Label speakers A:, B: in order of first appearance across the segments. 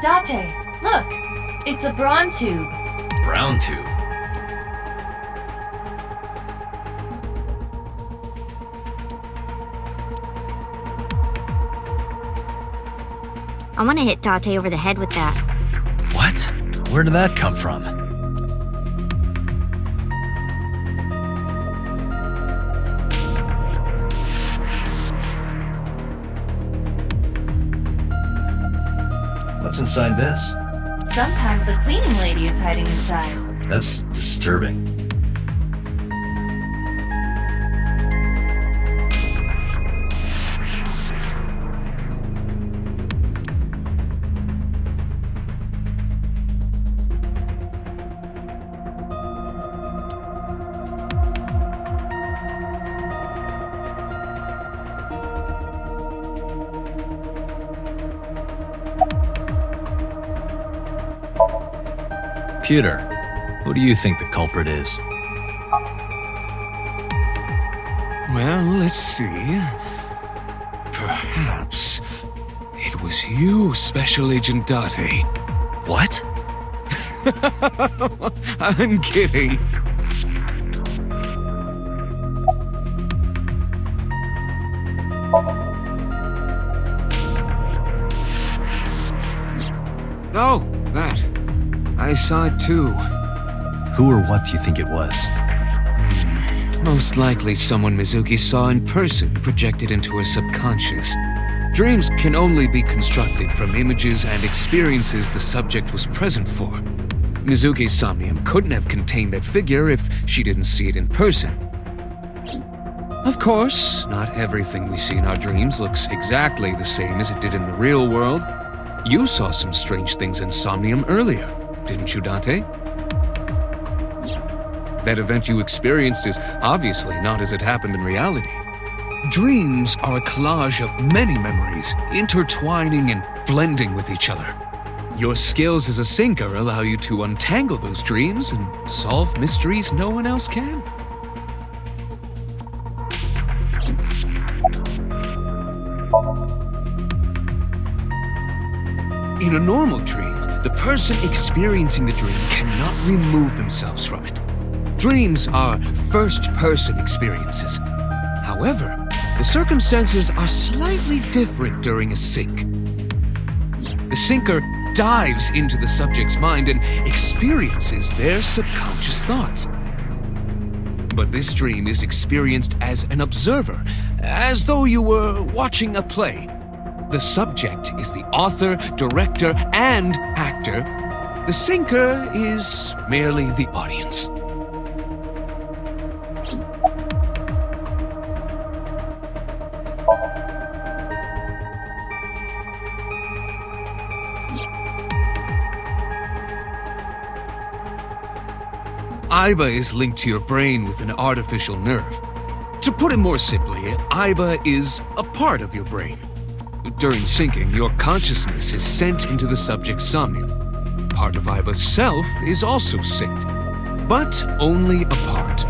A: Date, look! It's a brawn tube.
B: Brown tube.
C: I want to hit Date over the head with that.
B: What? Where did that come from? What's inside this?
A: Sometimes a cleaning lady is hiding inside.
B: That's disturbing. Computer, who do you think the culprit is?
D: Well, let's see. Perhaps it was you, Special Agent Date.
B: What?
D: I'm kidding. Oh, that. I saw it too.
B: Who or what do you think it was?
D: Most likely someone Mizuki saw in person projected into her subconscious. Dreams can only be constructed from images and experiences the subject was present for. Mizuki's Somnium couldn't have contained that figure if she didn't see it in person. Of course, not everything we see in our dreams looks exactly the same as it did in the real world. You saw some strange things in Somnium earlier, didn't you, Date? That event you experienced is obviously not as it happened in reality. Dreams are a collage of many memories, intertwining and blending with each other. Your skills as a sinker allow you to untangle those dreams and solve mysteries no one else can. In a normal dream, the person experiencing the dream cannot remove themselves from it. Dreams are first-person experiences. However, the circumstances are slightly different during a sync. The sinker dives into the subject's mind and experiences their subconscious thoughts. But this dream is experienced as an observer, as though you were watching a play. The subject is the author, director, and actor. The sinker is merely the audience. Aiba is linked to your brain with an artificial nerve. To put it more simply, Aiba is a part of your brain. During syncing, your consciousness is sent into the subject's somnium. Part of Aiba's self is also synced, but only a part.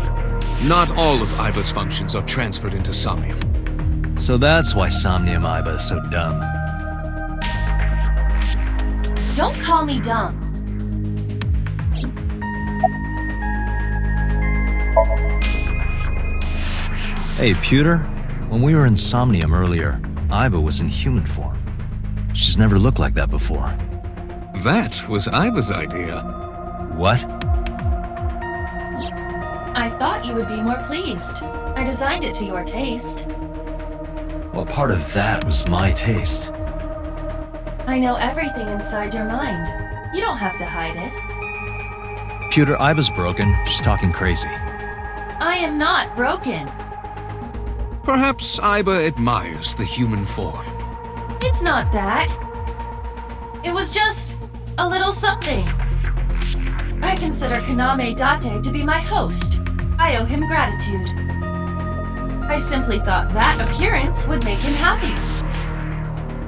D: Not all of Aiba's functions are transferred into Somnium.
B: So that's why Somnium Aiba is so dumb.
A: Don't call me dumb.
B: Hey, Pewter, when we were in Somnium earlier, Aiba was in human form. She's never looked like that before.
D: That was Aiba's idea.
B: What?
A: I thought you would be more pleased. I designed it to your taste.
B: What part of that was my taste?
A: I know everything inside your mind. You don't have to hide it.
B: Pewter, Aiba's broken. She's talking crazy.
A: I am not broken.
D: Perhaps Aiba admires the human form.
A: It's not that. It was just a little something. I consider Kaname Date to be my host. I owe him gratitude. I simply thought that appearance would make him happy.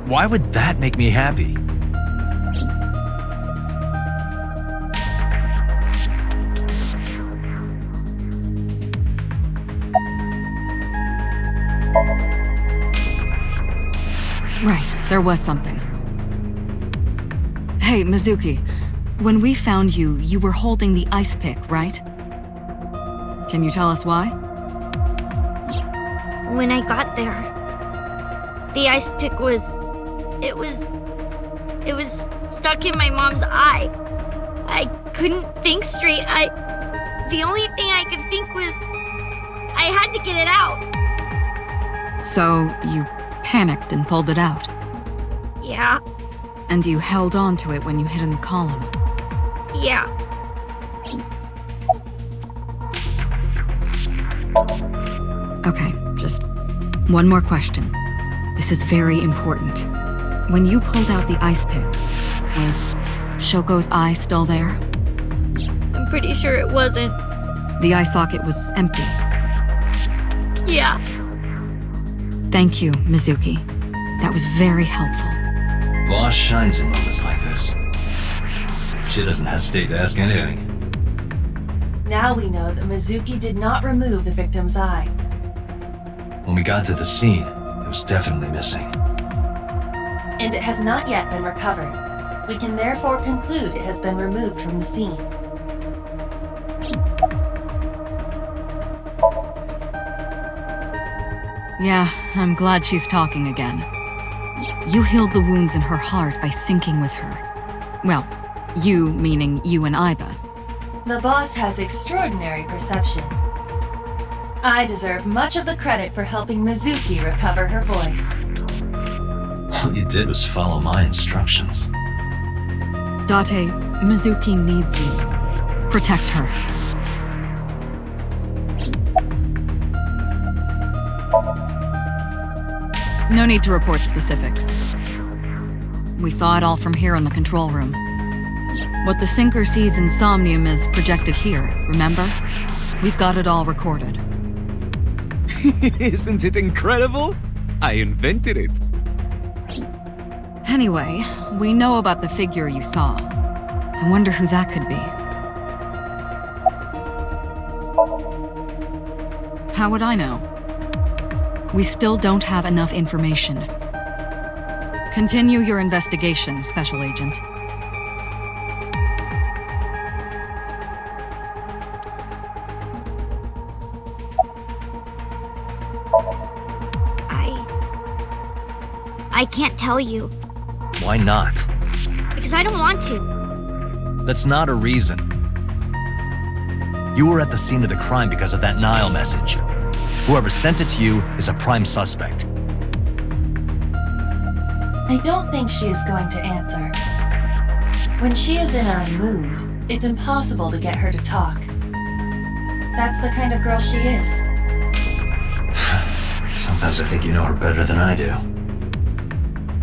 B: Why would that make me happy?
E: Right, there was something. Hey, Mizuki. When we found you, you were holding the ice pick, right? Can you tell us why?
C: When I got there, the ice pick was... It was stuck in my mom's eye. I couldn't think straight. The only thing I could think was I had to get it out.
E: So, you panicked and pulled it out.
C: Yeah,
E: And you held on to it when you hit in the column.
C: yeah.
E: Okay, just one more question. This is very important. When you pulled out the ice pick, was Shoko's eye still there?
C: I'm pretty sure it wasn't.
E: The eye socket was empty.
C: Yeah.
B: Thank you, Mizuki. That was very helpful.
F: Boss shines in moments like this. She doesn't hesitate to ask anything.
A: Now we know that Mizuki did not remove the victim's eye.
F: When we got to the scene, it was definitely missing.
A: And it has not yet been recovered. We can therefore conclude it has been removed from the scene.
E: Yeah, I'm glad she's talking again. You healed the wounds in her heart by syncing with her. Well, you meaning you and Iba.
A: The boss has extraordinary perception. I deserve much of the credit for helping Mizuki recover her voice.
F: All you did was follow my instructions.
E: Date, Mizuki needs you. Protect her. No need to report specifics. We saw it all from here in the control room. What the Sinker sees in Somnium is projected here, remember? We've got it all recorded.
D: Isn't it incredible? I invented it.
E: Anyway, we know about the figure you saw. I wonder who that could be. How would I know? We still don't have enough information. Continue your investigation, Special Agent.
C: I can't tell you.
B: Why not?
C: Because I don't want to.
B: That's not a reason. You were at the scene of the crime because of that Nile message. Whoever sent it to you is a prime suspect.
A: I don't think she is going to answer. When she is in a mood, it's impossible to get her to talk. That's the kind of girl she is.
F: Sometimes I think you know her better than I do.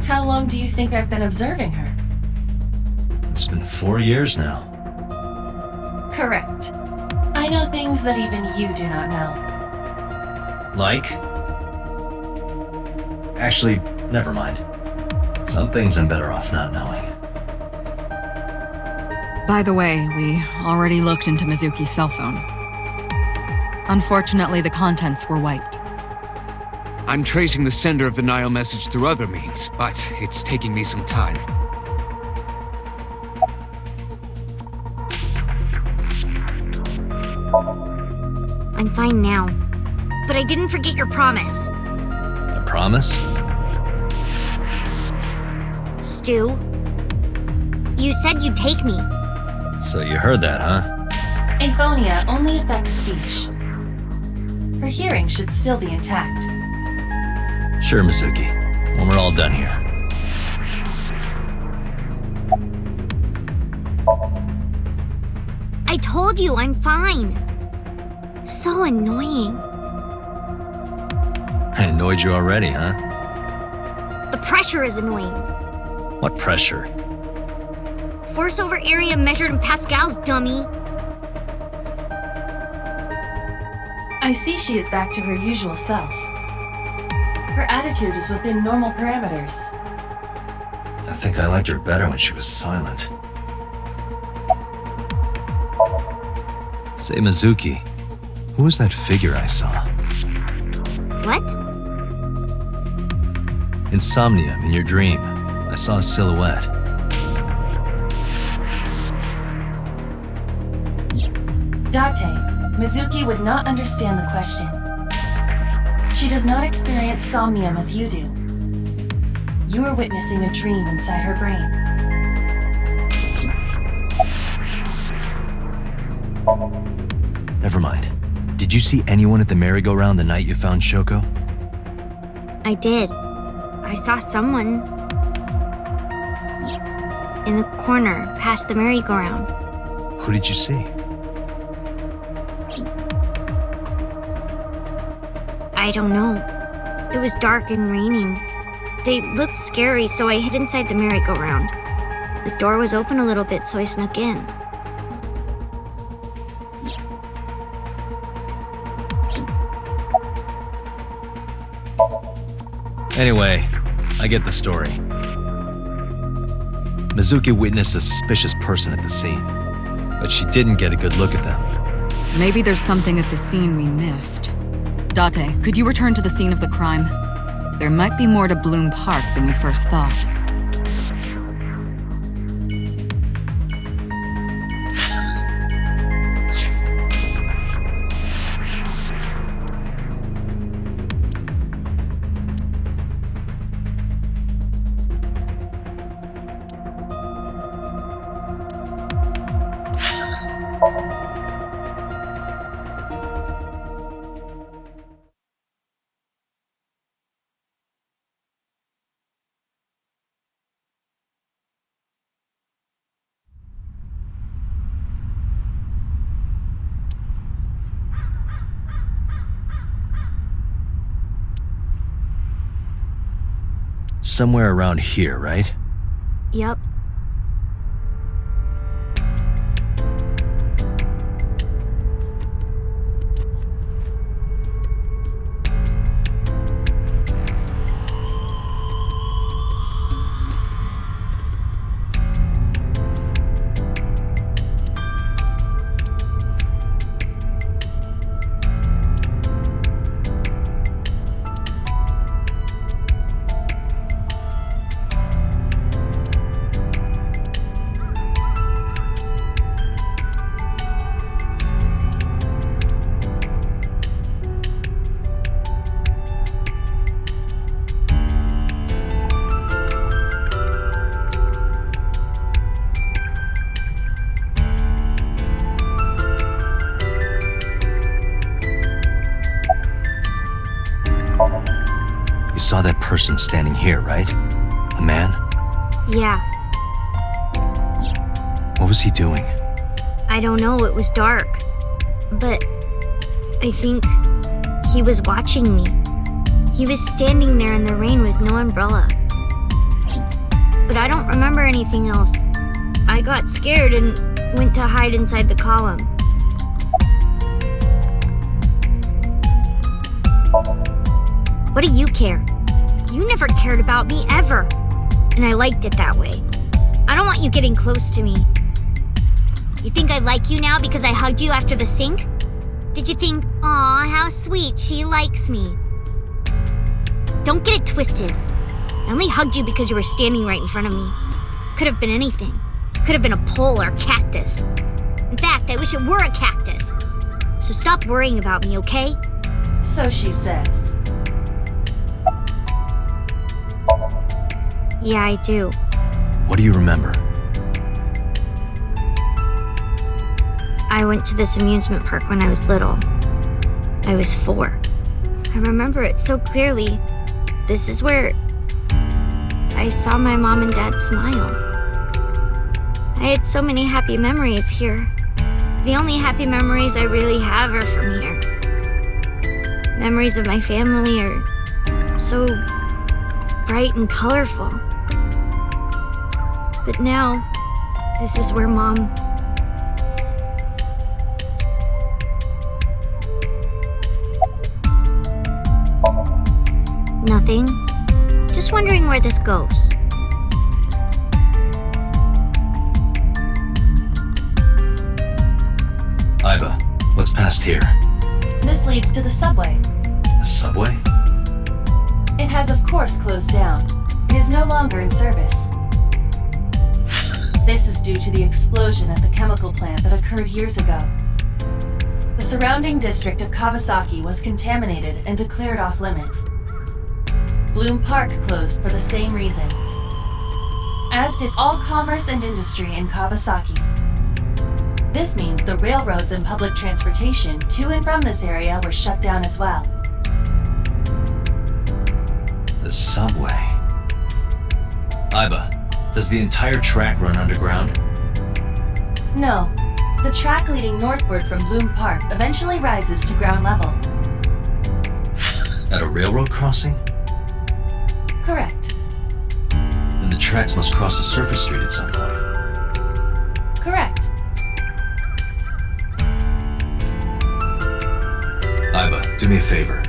A: How long do you think I've been observing her?
F: It's been 4 years now.
A: Correct. I know things that even you do not know.
F: Like? Actually, never mind. Some things I'm better off not knowing.
E: By the way, we already looked into Mizuki's cell phone. Unfortunately, the contents were wiped.
D: I'm tracing the sender of the Nile message through other means, but it's taking me some time.
C: I'm fine now. But I didn't forget your promise.
B: A promise?
C: Stu, you said you'd take me.
B: So you heard that, huh?
A: Aphonia only affects speech. Her hearing should still be intact.
B: Sure, Mizuki. When we're all done here.
C: I told you I'm fine. So annoying.
B: I annoyed you already, huh?
C: The pressure is annoying.
B: What pressure?
C: Force over area measured in pascals, dummy.
A: I see she is back to her usual self. Her attitude is within normal parameters.
F: I think I liked her better when she was silent.
B: Say, Mizuki, who was that figure I saw?
C: What?
B: In Somnium, in your dream, I saw a silhouette.
A: Date, Mizuki would not understand the question. She does not experience somnium as you do. You are witnessing a dream inside her brain.
B: Never mind. Did you see anyone at the merry-go-round the night you found Shoko?
C: I did. I saw someone in the corner past the merry-go-round.
B: Who did you see?
C: I don't know. It was dark and raining. They looked scary, so I hid inside the merry-go-round. The door was open a little bit, so I snuck in.
B: Anyway, I get the story. Mizuki witnessed a suspicious person at the scene, but she didn't get a good look at them.
E: Maybe there's something at the scene we missed. Date, could you return to the scene of the crime? There might be more to Bloom Park than we first thought.
B: Somewhere around here, right?
C: Yup.
B: You saw that person standing here, right? A man?
C: Yeah.
B: What was he doing?
C: I don't know, it was dark. But I think he was watching me. He was standing there in the rain with no umbrella. But I don't remember anything else. I got scared and went to hide inside the column. What do you care? You never cared about me, ever. And I liked it that way. I don't want you getting close to me. You think I like you now because I hugged you after the sink? Did you think, aw, how sweet, she likes me? Don't get it twisted. I only hugged you because you were standing right in front of me. Could have been anything. Could have been a pole or a cactus. In fact, I wish it were a cactus. So stop worrying about me, okay?
A: So she says.
C: Yeah, I do.
B: What do you remember?
C: I went to this amusement park when I was little. I was 4. I remember it so clearly. This is where I saw my mom and dad smile. I had so many happy memories here. The only happy memories I really have are from here. Memories of my family are so bright and colorful. But now, this is where Mom... Nothing. Just wondering where this goes.
B: Iba, what's past here?
A: This leads to the subway.
B: The subway?
A: It has of course closed down. It is no longer in service. This is due to the explosion at the chemical plant that occurred years ago. surrounding district of Kawasaki was contaminated and declared off limits. Bloom Park closed for the same reason, as did all commerce and industry in Kawasaki. This means the railroads and public transportation to and from this area were shut down as well.
B: The subway. Iba, does the entire track run underground?
A: No, the track leading northward from Bloom Park eventually rises to ground level.
B: At a railroad crossing?
A: Correct.
B: Then the tracks must cross a surface street at some point.
A: Correct.
B: Iba, do me a favor.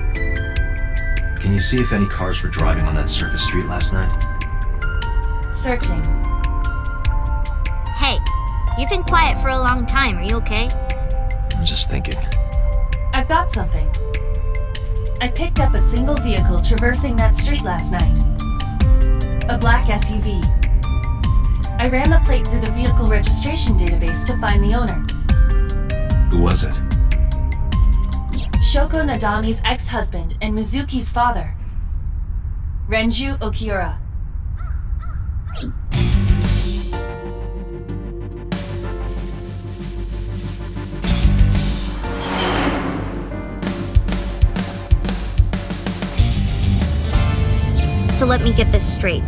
B: Can you see if any cars were driving on that surface street last night?
A: Searching.
C: Hey, you've been quiet for a long time. Are you okay?
B: I'm just thinking.
A: I've got something. I picked up a single vehicle traversing that street last night. A black SUV. I ran the plate through the vehicle registration database to find the owner.
B: Who was it?
A: Shoko Nadami's ex-husband and Mizuki's father. Renju Okiura.
C: So let me get this straight.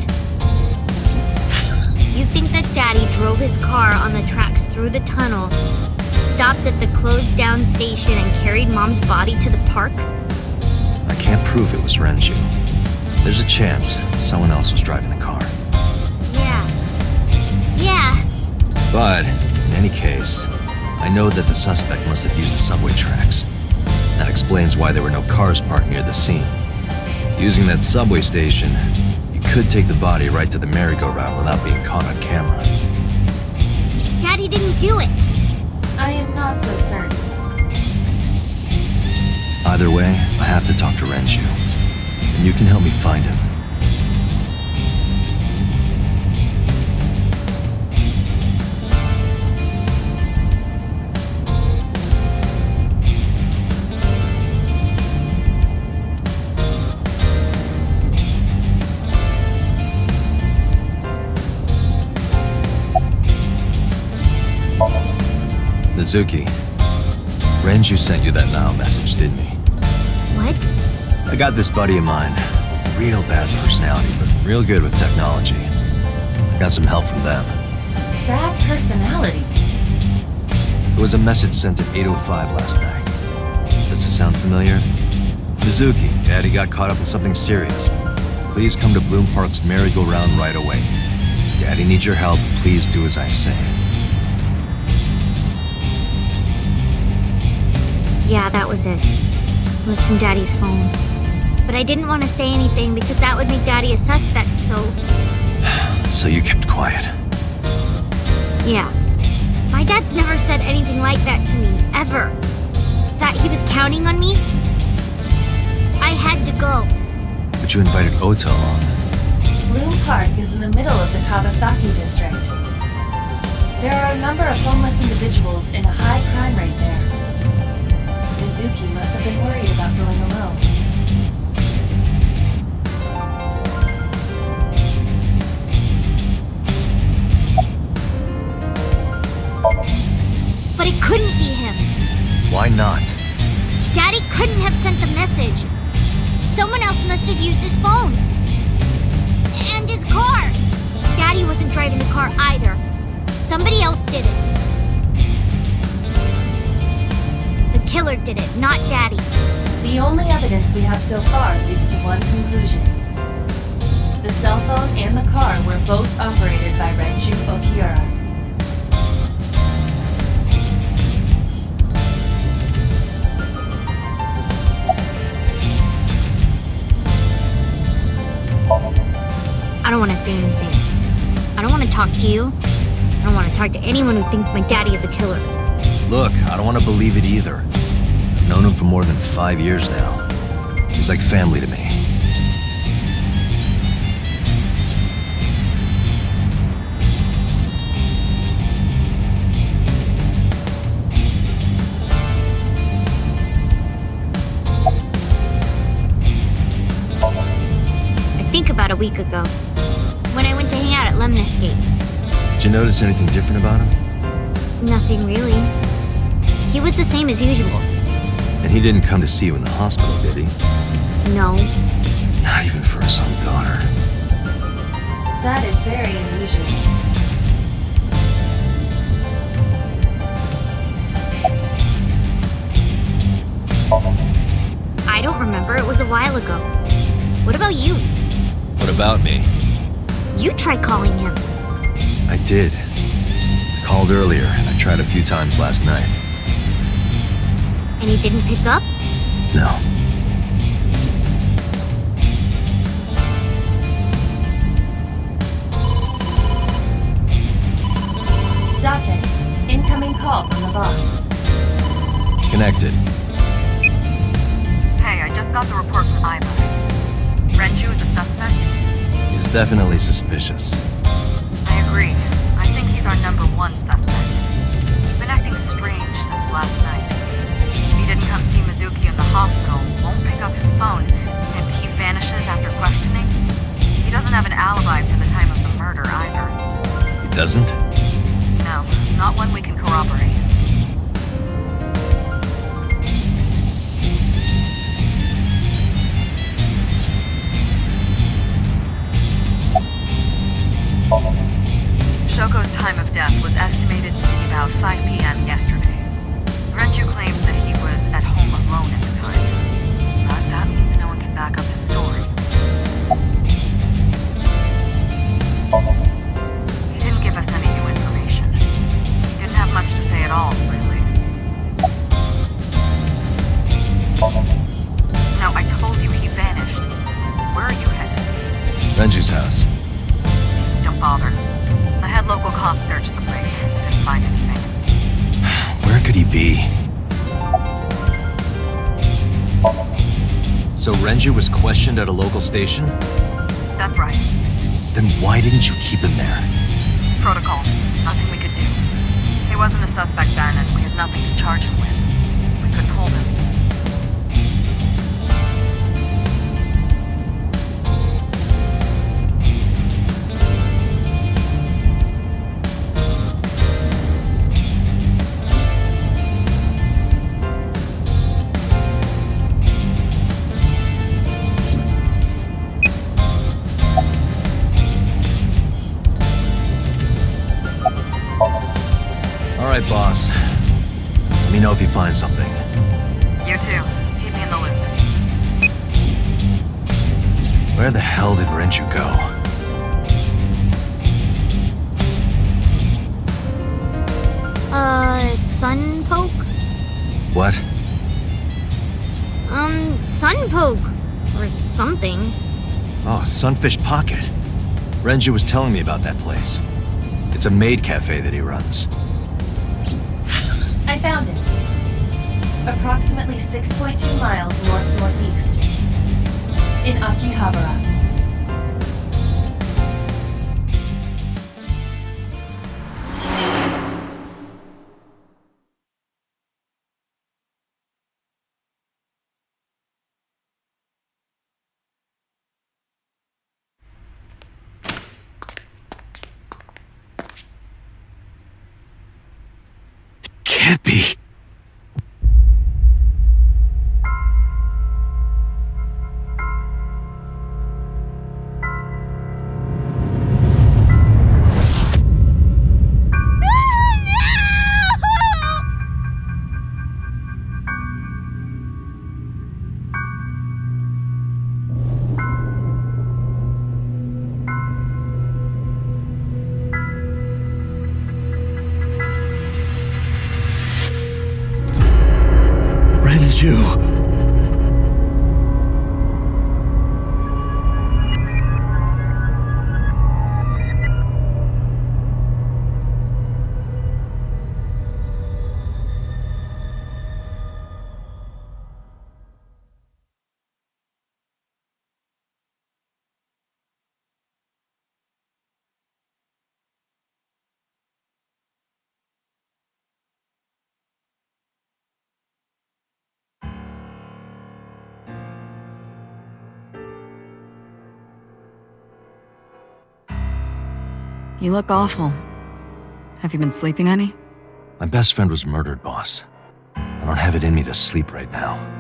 C: You think that Daddy drove his car on the tracks through the tunnel, stopped at the closed down station, and carried Mom's body to the park?
B: I can't prove it was Renju. There's a chance someone else was driving the car.
C: Yeah.
B: But, in any case, I know that the suspect must have used the subway tracks. That explains why there were no cars parked near the scene. Using that subway station, you could take the body right to the merry-go-round without being caught on camera.
C: Daddy didn't do it.
A: I am not so certain.
B: Either way, I have to talk to Renju. And you can help me find him. Mizuki, Renju sent you that now message, didn't he?
C: What?
B: I got this buddy of mine. Real bad personality, but real good with technology. I got some help from them.
A: Bad personality.
B: There was a message sent at 8:05 last night. Does this sound familiar? Mizuki, Daddy got caught up in something serious. Please come to Bloom Park's merry-go-round right away. Daddy needs your help. Please do as I say.
C: Yeah, that was it. It was from Daddy's phone. But I didn't want to say anything because that would make Daddy a suspect, so...
B: So you kept quiet.
C: Yeah. My dad's never said anything like that to me, ever. That he was counting on me? I had to go.
B: But you invited Ota along.
A: Bloom Park is in the middle of the Kawasaki district. There are a number of homeless individuals in a high crime rate there. Mizuki must have been worried about going alone.
C: But it couldn't be him.
B: Why not?
C: Daddy couldn't have sent the message. Someone else must have used his phone. And his car. Daddy wasn't driving the car either. Somebody else did it. The killer did it, not Daddy.
A: The only evidence we have so far leads to one conclusion. The cell phone and the car were both operated by Renju Okiura.
C: I don't want to say anything. I don't want to talk to you. I don't want to talk to anyone who thinks my daddy is a killer.
B: Look, I don't want to believe it either. I've known him for more than 5 years now. He's like family to me.
C: week ago, when I went to hang out at Lemniscate.
B: Did you notice anything different about him?
C: Nothing really. He was the same as usual.
B: And he didn't come to see you in the hospital, did he?
C: No.
B: Not even for his own daughter.
A: That is very unusual.
C: I don't remember. It was a while ago. What about you?
B: What about me?
C: You tried calling him.
B: I did. I called earlier, and I tried a few times last night.
C: And he didn't pick up?
B: No.
A: Date, incoming call from the boss.
B: Connected.
E: Hey, I just got the report from Iva. Renju is a suspect?
B: He's definitely suspicious.
E: I agree. I think he's our #1 suspect. He's been acting strange since last night. He didn't come see Mizuki in the hospital, won't pick up his phone, and he vanishes after questioning. He doesn't have an alibi for the time of the murder either.
B: He doesn't?
E: No, not one we can corroborate. Shoko's time of death was estimated to be about 5 p.m. yesterday. Renju claims that he was at home alone at the time, but that means no one can back up his story. He didn't give us any new information. He didn't have much to say at all, really. No, I told you he vanished. Where are you headed?
B: Renju's house.
E: Don't bother. I had local cops search the place. Didn't find anything.
B: Where could he be? So Renju was questioned at a local station?
E: That's right.
B: Then why didn't you keep him there?
E: Protocol. Nothing we could do. He wasn't a suspect then, and we had nothing to charge him with. We couldn't hold him.
B: All right, boss. Let me know if you find something.
E: You too. Keep me in the loop.
B: Where the hell did Renju go?
C: Sun poke?
B: What?
C: Sun poke. Or something.
B: Oh, Sunfish Pocket. Renju was telling me about that place. It's a maid cafe that he runs.
A: I found it. Approximately 6.2 miles north-northeast. In Akihabara.
B: Can't be. Renju.
E: You look awful. Have you been sleeping any?
B: My best friend was murdered, boss. I don't have it in me to sleep right now.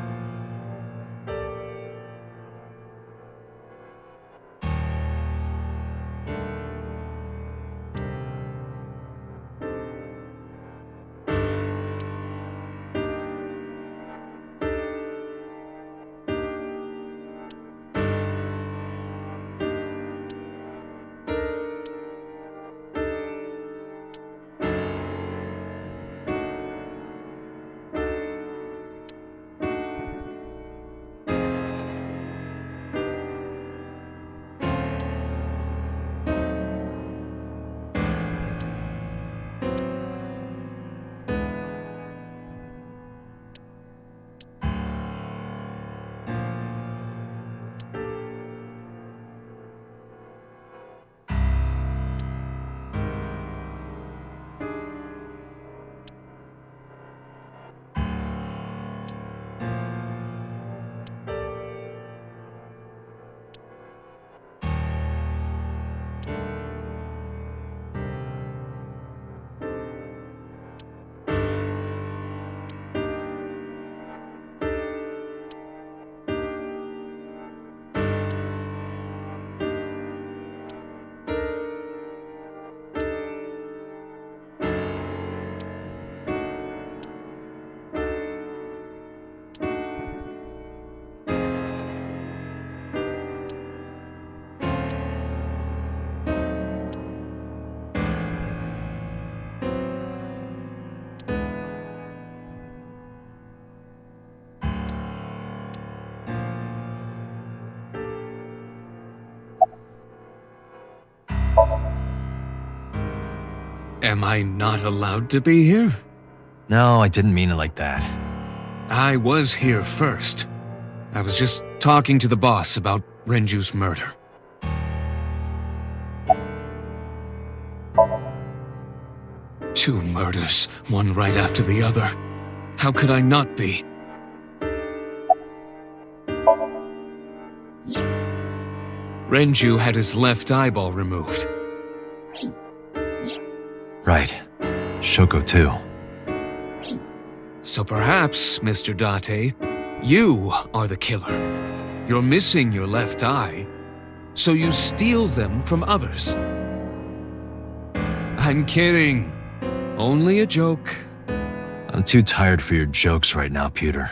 D: Am I not allowed to be here?
B: No, I didn't mean it like that.
D: I was here first. I was just talking to the boss about Renju's murder. Two murders, one right after the other. How could I not be? Renju had his left eyeball removed.
B: Right. Shoko too.
D: So perhaps, Mr. Date, you are the killer. You're missing your left eye, so you steal them from others. I'm kidding. Only a joke.
B: I'm too tired for your jokes right now, Pewter.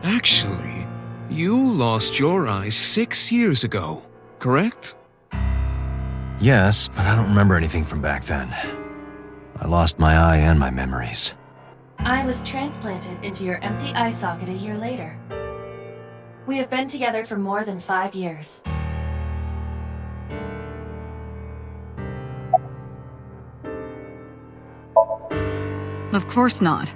D: Actually, you lost your eye 6 years ago, correct?
B: Yes, but I don't remember anything from back then. I lost my eye and my memories.
A: I was transplanted into your empty eye socket a year later. We have been together for more than 5 years.
E: Of course not.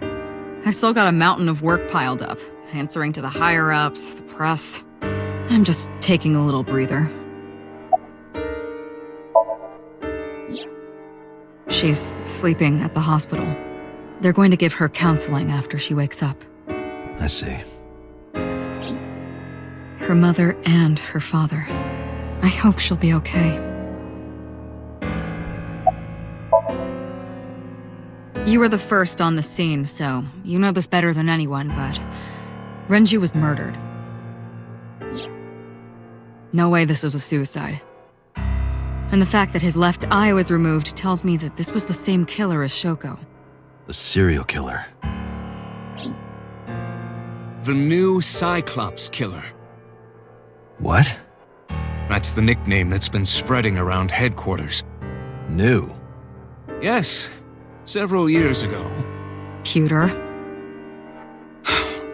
E: I still got a mountain of work piled up, answering to the higher-ups, the press. I'm just taking a little breather. She's sleeping at the hospital. They're going to give her counseling after she wakes up.
B: I see.
E: Her mother and her father. I hope she'll be okay. You were the first on the scene, so you know this better than anyone, but Renju was murdered. No way this was a suicide. And the fact that his left eye was removed tells me that this was the same killer as Shoko.
B: The serial killer.
D: The new Cyclops killer.
B: What?
D: That's the nickname that's been spreading around headquarters.
B: New.
D: Yes, several years ago.
E: Pewter.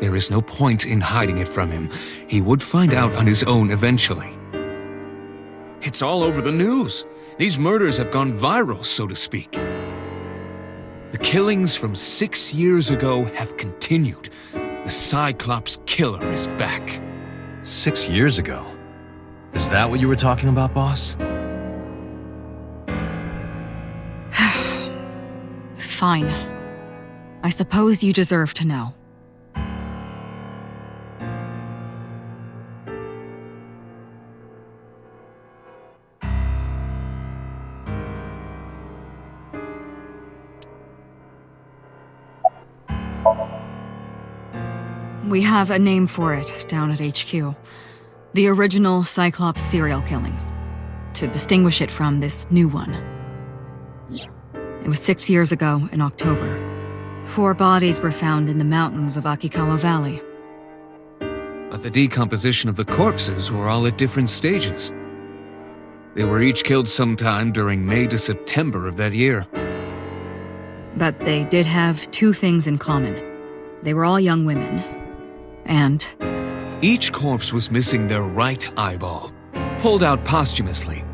D: There is no point in hiding it from him. He would find out on his own eventually. It's all over the news. These murders have gone viral, so to speak. The killings from 6 years ago have continued. The Cyclops killer is back.
B: 6 years ago? Is that what you were talking about, boss?
E: Fine. I suppose you deserve to know. We have a name for it down at HQ. The original Cyclops serial killings. To distinguish it from this new one. It was 6 years ago in October. 4 bodies were found in the mountains of Akikawa Valley.
D: But the decomposition of the corpses were all at different stages. They were each killed sometime during May to September of that year.
E: But they did have 2 things in common. They were all young women. And
D: Each corpse was missing their right eyeball, pulled out posthumously.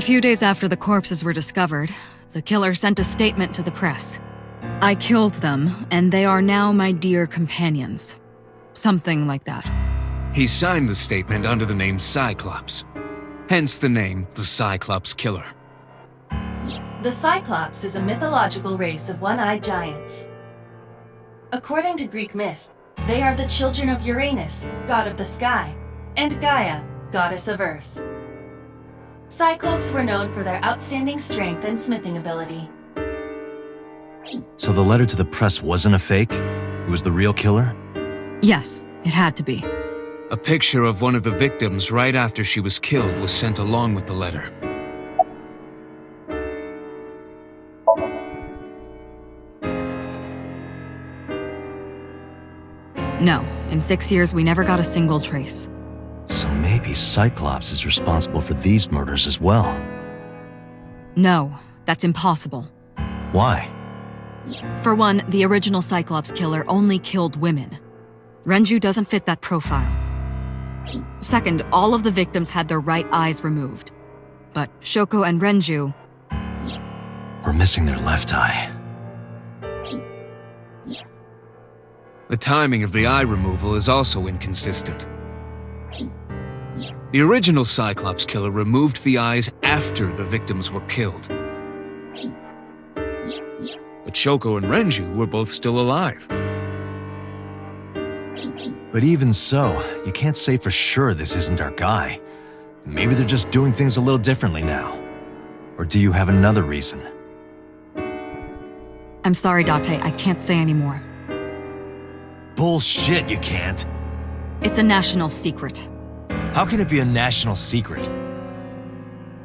E: a few days after the corpses were discovered, the killer sent a statement to the press. I killed them, and they are now my dear companions. Something like that.
D: He signed the statement under the name Cyclops. Hence the name the Cyclops Killer.
A: The Cyclops is a mythological race of one-eyed giants. According to Greek myth, they are the children of Uranus, god of the sky, and Gaia, goddess of earth. Cyclopes were known for their outstanding strength and smithing ability.
B: So the letter to the press wasn't a fake? It was the real killer?
E: Yes, it had to be.
D: A picture of one of the victims right after she was killed was sent along with the letter.
E: No, in 6 years we never got a single trace.
B: So maybe Cyclops is responsible for these murders as well.
E: No, that's impossible.
B: Why?
E: For one, the original Cyclops killer only killed women. Renju doesn't fit that profile. Second, all of the victims had their right eyes removed. But Shoko and Renju...
B: We're missing their left eye.
D: The timing of the eye removal is also inconsistent. The original Cyclops Killer removed the eyes after the victims were killed. But Shoko and Renju were both still alive.
B: But even so, you can't say for sure this isn't our guy. Maybe they're just doing things a little differently now. Or do you have another reason?
E: I'm sorry, Date, I can't say anymore.
B: Bullshit, you can't.
E: It's a national secret.
B: How can it be a national secret?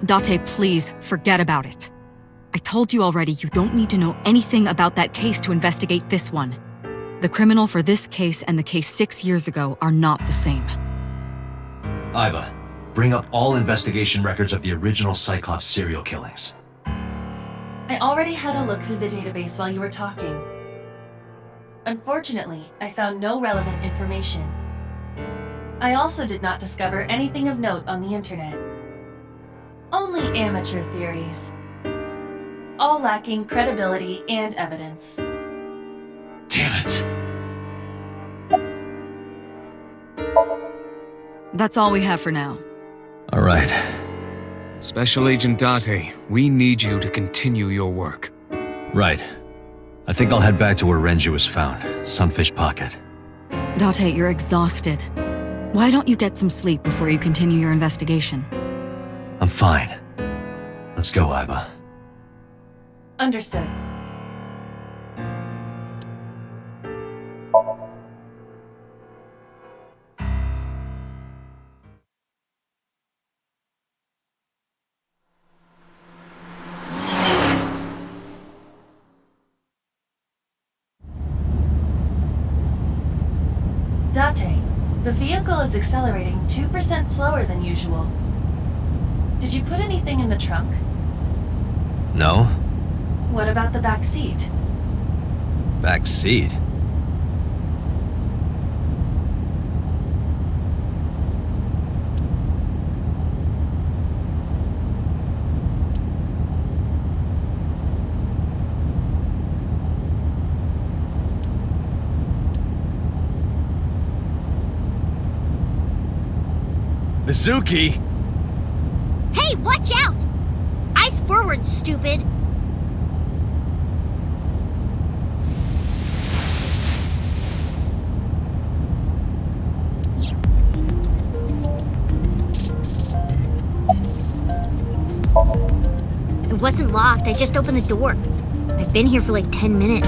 E: Date, please, forget about it. I told you already you don't need to know anything about that case to investigate this one. The criminal for this case and the case 6 years ago are not the same.
B: Iba, bring up all investigation records of the original Cyclops serial killings.
A: I already had a look through the database while you were talking. Unfortunately, I found no relevant information. I also did not discover anything of note on the internet. Only amateur theories. All lacking credibility and evidence.
B: Damn it.
E: That's all we have for now.
B: All right.
D: Special Agent Date, we need you to continue your work.
B: Right. I think I'll head back to where Renju was found, Sunfish Pocket.
E: Date, you're exhausted. Why don't you get some sleep before you continue your investigation?
B: I'm fine. Let's go, Iba.
A: Understood. Date, the vehicle is accelerating 2% slower than usual. Did you put anything in the trunk?
B: No?
A: What about the back seat?
B: Back seat? Mizuki!
C: Hey, watch out! Eyes forward, stupid! It wasn't locked, I just opened the door. I I've been here for like 10 minutes.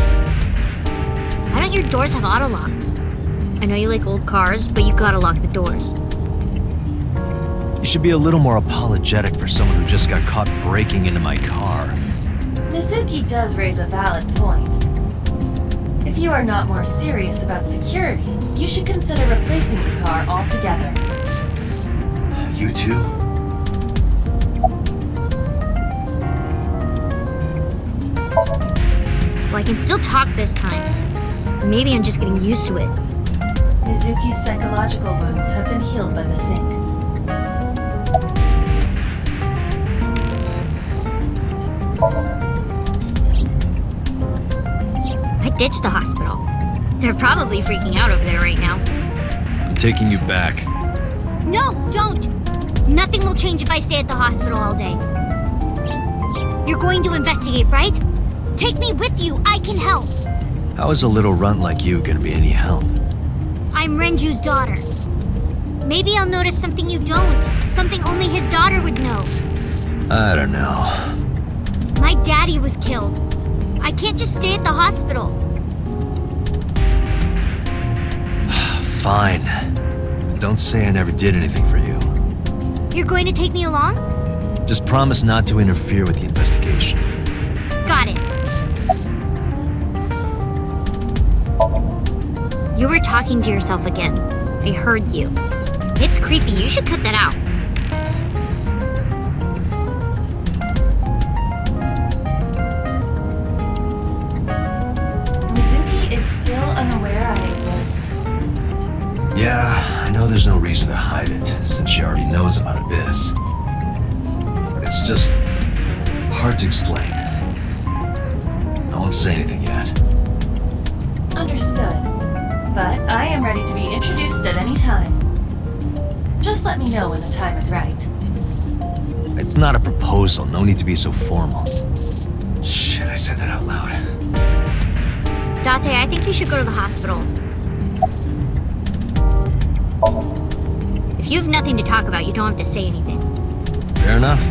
C: Why don't your doors have auto locks? I know you like old cars, but you gotta lock the doors.
B: You should be a little more apologetic for someone who just got caught breaking into my car.
A: Mizuki does raise a valid point. If you are not more serious about security, you should consider replacing the car altogether.
B: You too?
C: Well, I can still talk this time. Maybe I'm just getting used to it.
A: Mizuki's psychological wounds have been healed by the sink.
C: I ditched the hospital. They're probably freaking out over there right now.
B: I'm taking you back.
C: No, don't! Nothing will change if I stay at the hospital all day. You're going to investigate, right? Take me with you. I can help.
B: How is a little runt like you gonna be any help?
C: I'm Renju's daughter. Maybe I'll notice something you don't. Something only his daughter would know.
B: I don't know.
C: My daddy was killed. I can't just stay at the hospital.
B: Fine. Don't say I never did anything for you.
C: You're going to take me along?
B: Just promise not to interfere with the investigation.
C: Got it. You were talking to yourself again. I heard you. It's creepy. You should cut that out.
A: Mizuki is still unaware I exist.
B: Yeah, I know there's no reason to hide it, since she already knows about Abyss. But it's just hard to explain. I won't say anything yet.
A: Understood. But I am ready to be introduced at any time. Just let me know when the time is right.
B: It's not a proposal, no need to be so formal. Shit, I said that out loud.
C: Date, I think you should go to the hospital. If you have nothing to talk about, you don't have to say anything.
B: Fair enough.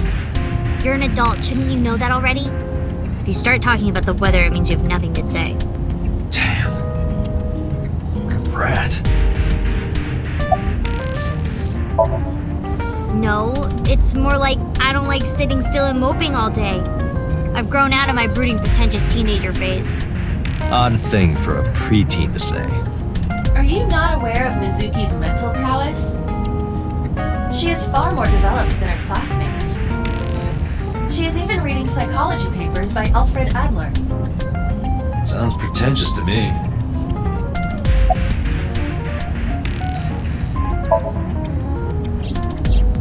C: You're an adult, shouldn't you know that already? If you start talking about the weather, it means you have nothing to say.
B: Damn. What a brat.
C: No, it's more like I don't like sitting still and moping all day. I've grown out of my brooding, pretentious teenager phase.
B: Odd thing for a preteen to say.
A: Are you not aware of Mizuki's mental prowess? She is far more developed than her classmates. She is even reading psychology papers by Alfred Adler.
B: Sounds pretentious to me.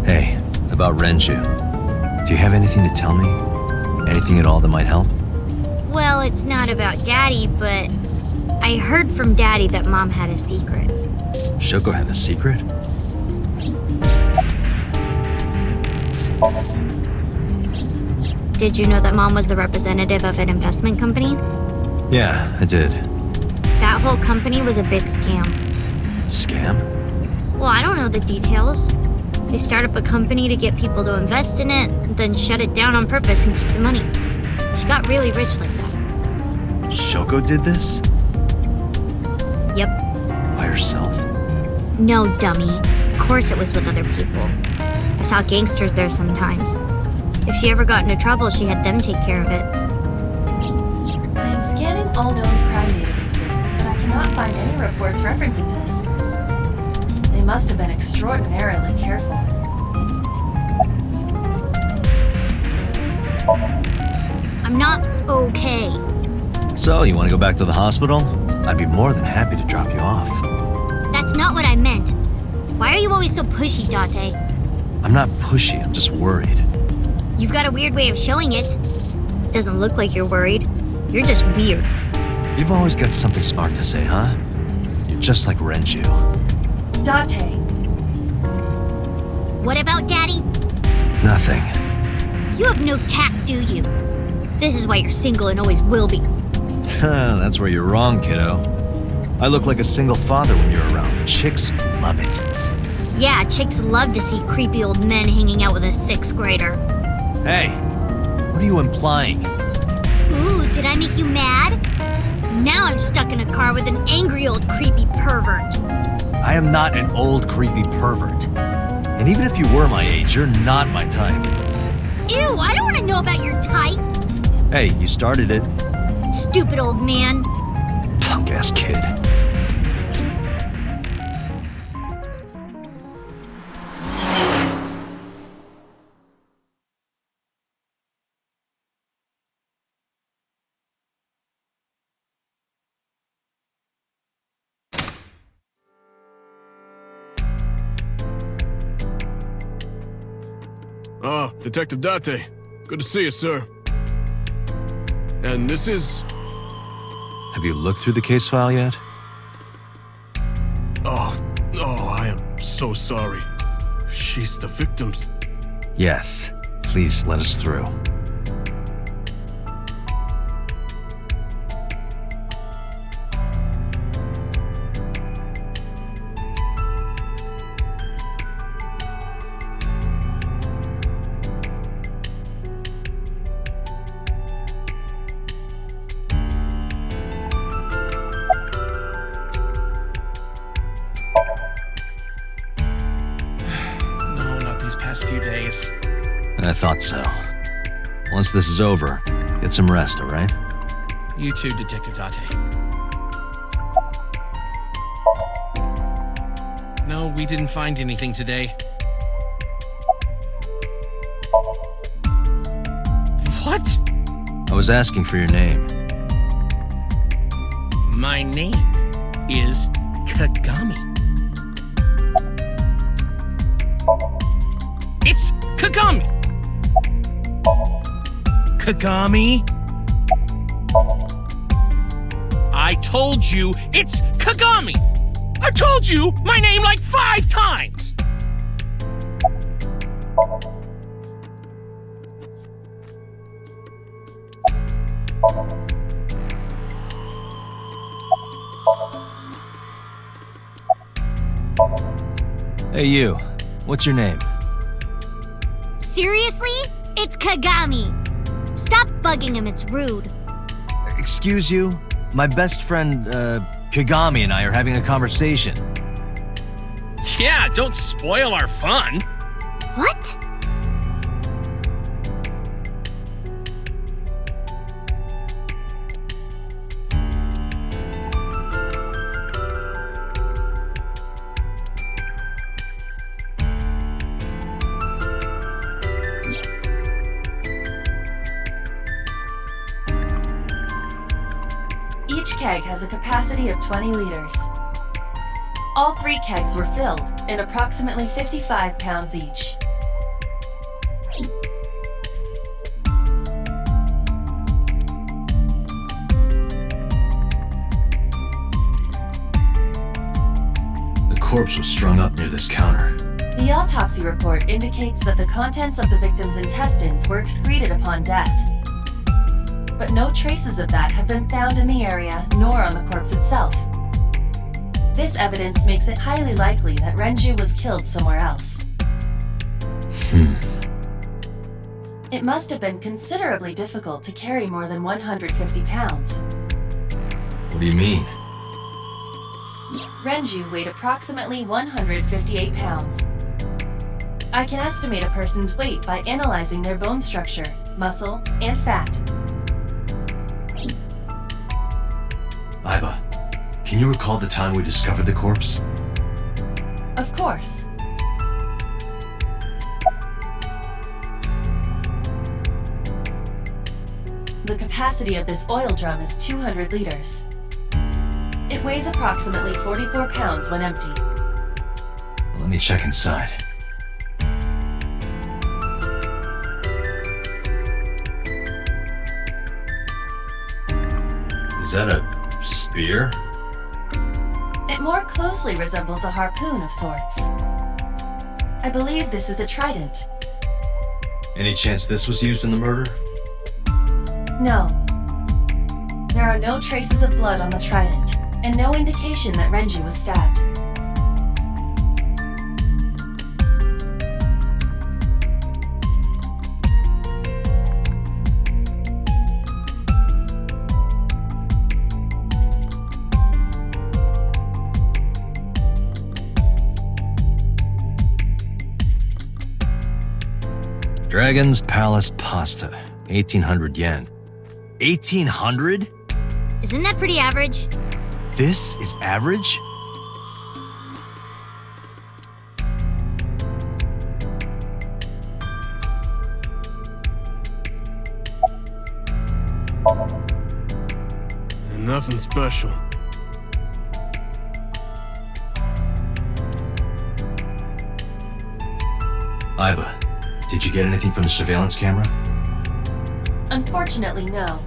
B: Hey, about Renju. Do you have anything to tell me? Anything at all that might help?
C: Well, it's not about Daddy, but I heard from Daddy that Mom had a secret.
B: Shoko had a secret?
C: Did you know that Mom was the representative of an investment company?
B: Yeah, I did.
C: That whole company was a big scam.
B: Scam?
C: Well, I don't know the details. They start up a company to get people to invest in it, then shut it down on purpose and keep the money. She got really rich like that.
B: Shoko did this?
C: Yep.
B: By herself?
C: No, dummy. Of course it was with other people. I saw gangsters there sometimes. If she ever got into trouble, she had them take care of it.
A: I am scanning all known crime databases, but I cannot find any reports referencing this. They must have been extraordinarily careful.
C: I'm not okay.
B: So, you want to go back to the hospital? I'd be more than happy to drop you off.
C: That's not what I meant. Why are you always so pushy, Date?
B: I'm not pushy, I'm just worried.
C: You've got a weird way of showing it. Doesn't look like you're worried. You're just weird.
B: You've always got something smart to say, huh? You're just like Renju.
A: Date,
C: What about Daddy?
B: Nothing.
C: You have no tact, do you? This is why you're single and always will be.
B: That's where you're wrong, kiddo. I look like a single father when you're around. Chicks love it.
C: Yeah, chicks love to see creepy old men hanging out with a 6th grader.
B: Hey, what are you implying?
C: Ooh, did I make you mad? Now I'm stuck in a car with an angry old creepy pervert.
B: I am not an old, creepy pervert. And even if you were my age, you're not my type.
C: Ew, I don't want to know about your type.
B: Hey, you started it.
C: Stupid old man.
B: Punk-ass kid.
G: Ah, Detective Date. Good to see you, sir. And this is...
B: Have you looked through the case file yet?
G: Oh, I am so sorry. She's the victim's...
B: Yes. Please let us through.
H: No, not these past few days.
B: I thought so. Once this is over, get some rest, all right?
H: You too, Detective Date. No, we didn't find anything today. What?
B: I was asking for your name.
H: My name is Kagami. It's Kagami! Kagami? I told you it's Kagami! I told you my name like 5 times!
B: Hey, you. What's your name?
C: Seriously? It's Kagami. Stop bugging him, it's rude.
B: Excuse you? My best friend, Kagami and I are having a conversation.
H: Yeah, don't spoil our fun.
C: What?
A: Each keg has a capacity of 20 liters. All 3 kegs were filled in approximately 55 pounds each.
B: The corpse was strung up near this counter.
A: The autopsy report indicates that the contents of the victim's intestines were excreted upon death. But no traces of that have been found in the area nor on the corpse itself. This evidence makes it highly likely that Renju was killed somewhere else. It must have been considerably difficult to carry more than 150 pounds.
B: What do you mean?
A: Renju weighed approximately 158 pounds. I can estimate a person's weight by analyzing their bone structure, muscle, and fat.
F: Aiba, can you recall the time we discovered the corpse?
A: Of course. The capacity of this oil drum is 200 liters. It weighs approximately 44 pounds when empty.
F: Let me check inside. Is that a spear?
A: It more closely resembles a harpoon of sorts. I believe this is a trident.
F: Any chance this was used in the murder?
A: No. There are no traces of blood on the trident, and no indication that Renju was stabbed.
B: Dragon's Palace Pasta, 1800 yen. 1800?
C: Isn't that pretty average?
B: This is average?
G: Nothing special.
F: Iba, did you get anything from the surveillance camera?
A: Unfortunately, no.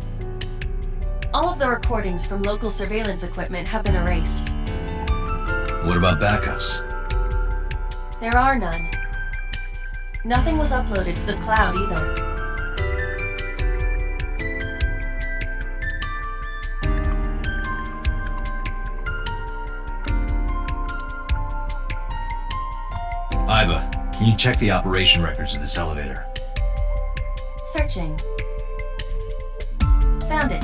A: All of the recordings from local surveillance equipment have been erased.
F: What about backups?
A: There are none. Nothing was uploaded to the cloud either.
F: Iba, can you check the operation records of this elevator?
A: Searching. Found it.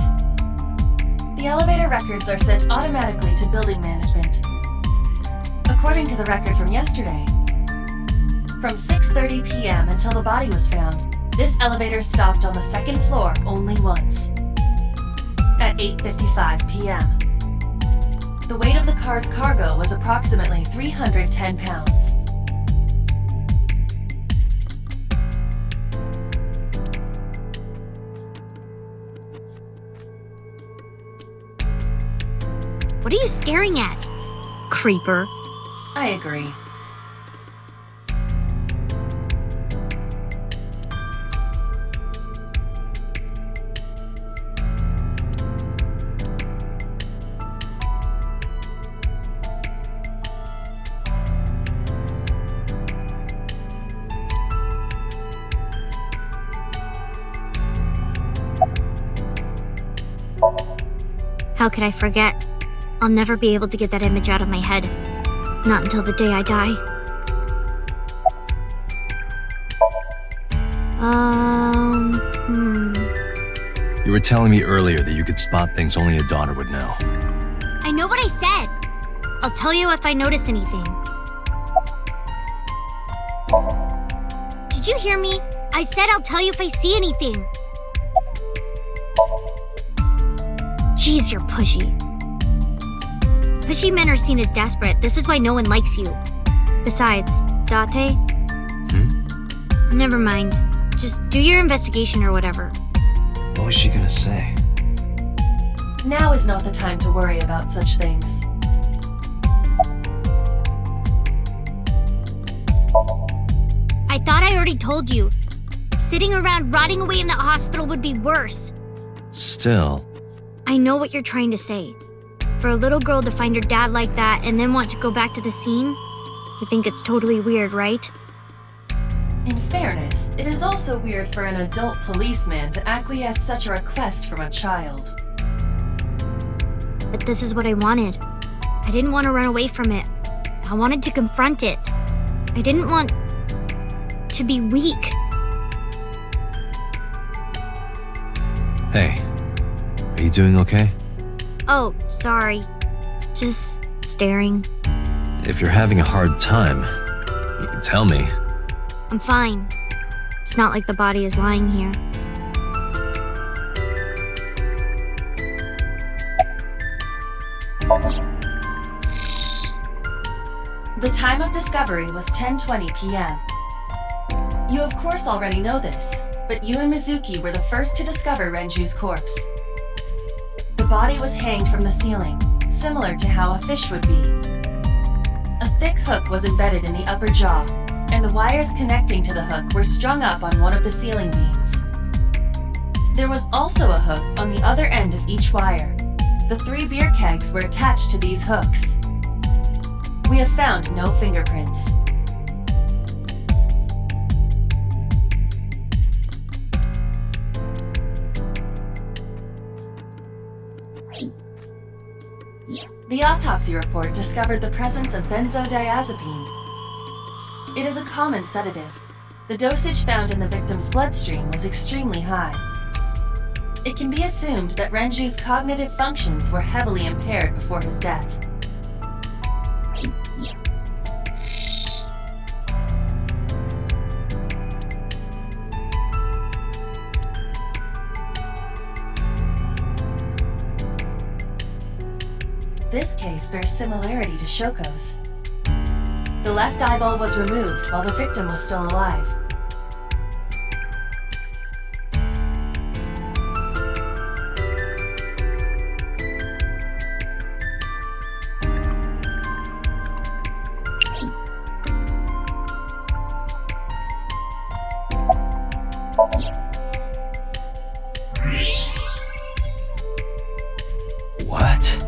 A: The elevator records are sent automatically to building management. According to the record from yesterday, from 6:30 p.m. until the body was found, this elevator stopped on the second floor only once. At 8:55 p.m. The weight of the car's cargo was approximately 310 pounds.
C: What are you staring at? Creeper.
A: I agree.
C: How could I forget? I'll never be able to get that image out of my head. Not until the day I die.
B: You were telling me earlier that you could spot things only a daughter would know.
C: I know what I said. I'll tell you if I notice anything. Did you hear me? I said I'll tell you if I see anything. Jeez, you're pushy. Pushy men are seen as desperate. This is why no one likes you. Besides, Date? Never mind. Just do your investigation or whatever.
B: What was she gonna say?
A: Now is not the time to worry about such things.
C: I thought I already told you. Sitting around rotting away in that hospital would be worse.
B: Still.
C: I know what you're trying to say. For a little girl to find her dad like that and then want to go back to the scene, you think it's totally weird, right?
A: In fairness, it is also weird for an adult policeman to acquiesce such a request from a child.
C: But this is what I wanted. I didn't want to run away from it. I wanted to confront it. I didn't want to be weak.
B: Hey, are you doing okay?
C: Oh, sorry. Just staring.
B: If you're having a hard time, you can tell me.
C: I'm fine. It's not like the body is lying here.
A: The time of discovery was 10:20 p.m. You of course already know this, but you and Mizuki were the first to discover Renju's corpse. The body was hanged from the ceiling, similar to how a fish would be. A thick hook was embedded in the upper jaw, and the wires connecting to the hook were strung up on one of the ceiling beams. There was also a hook on the other end of each wire. The 3 beer kegs were attached to these hooks. We have found no fingerprints. The autopsy report discovered the presence of benzodiazepine. It is a common sedative. The dosage found in the victim's bloodstream was extremely high. It can be assumed that Renju's cognitive functions were heavily impaired before his death. this case bears similarity to Shoko's. The left eyeball was removed while the victim was still alive.
B: What?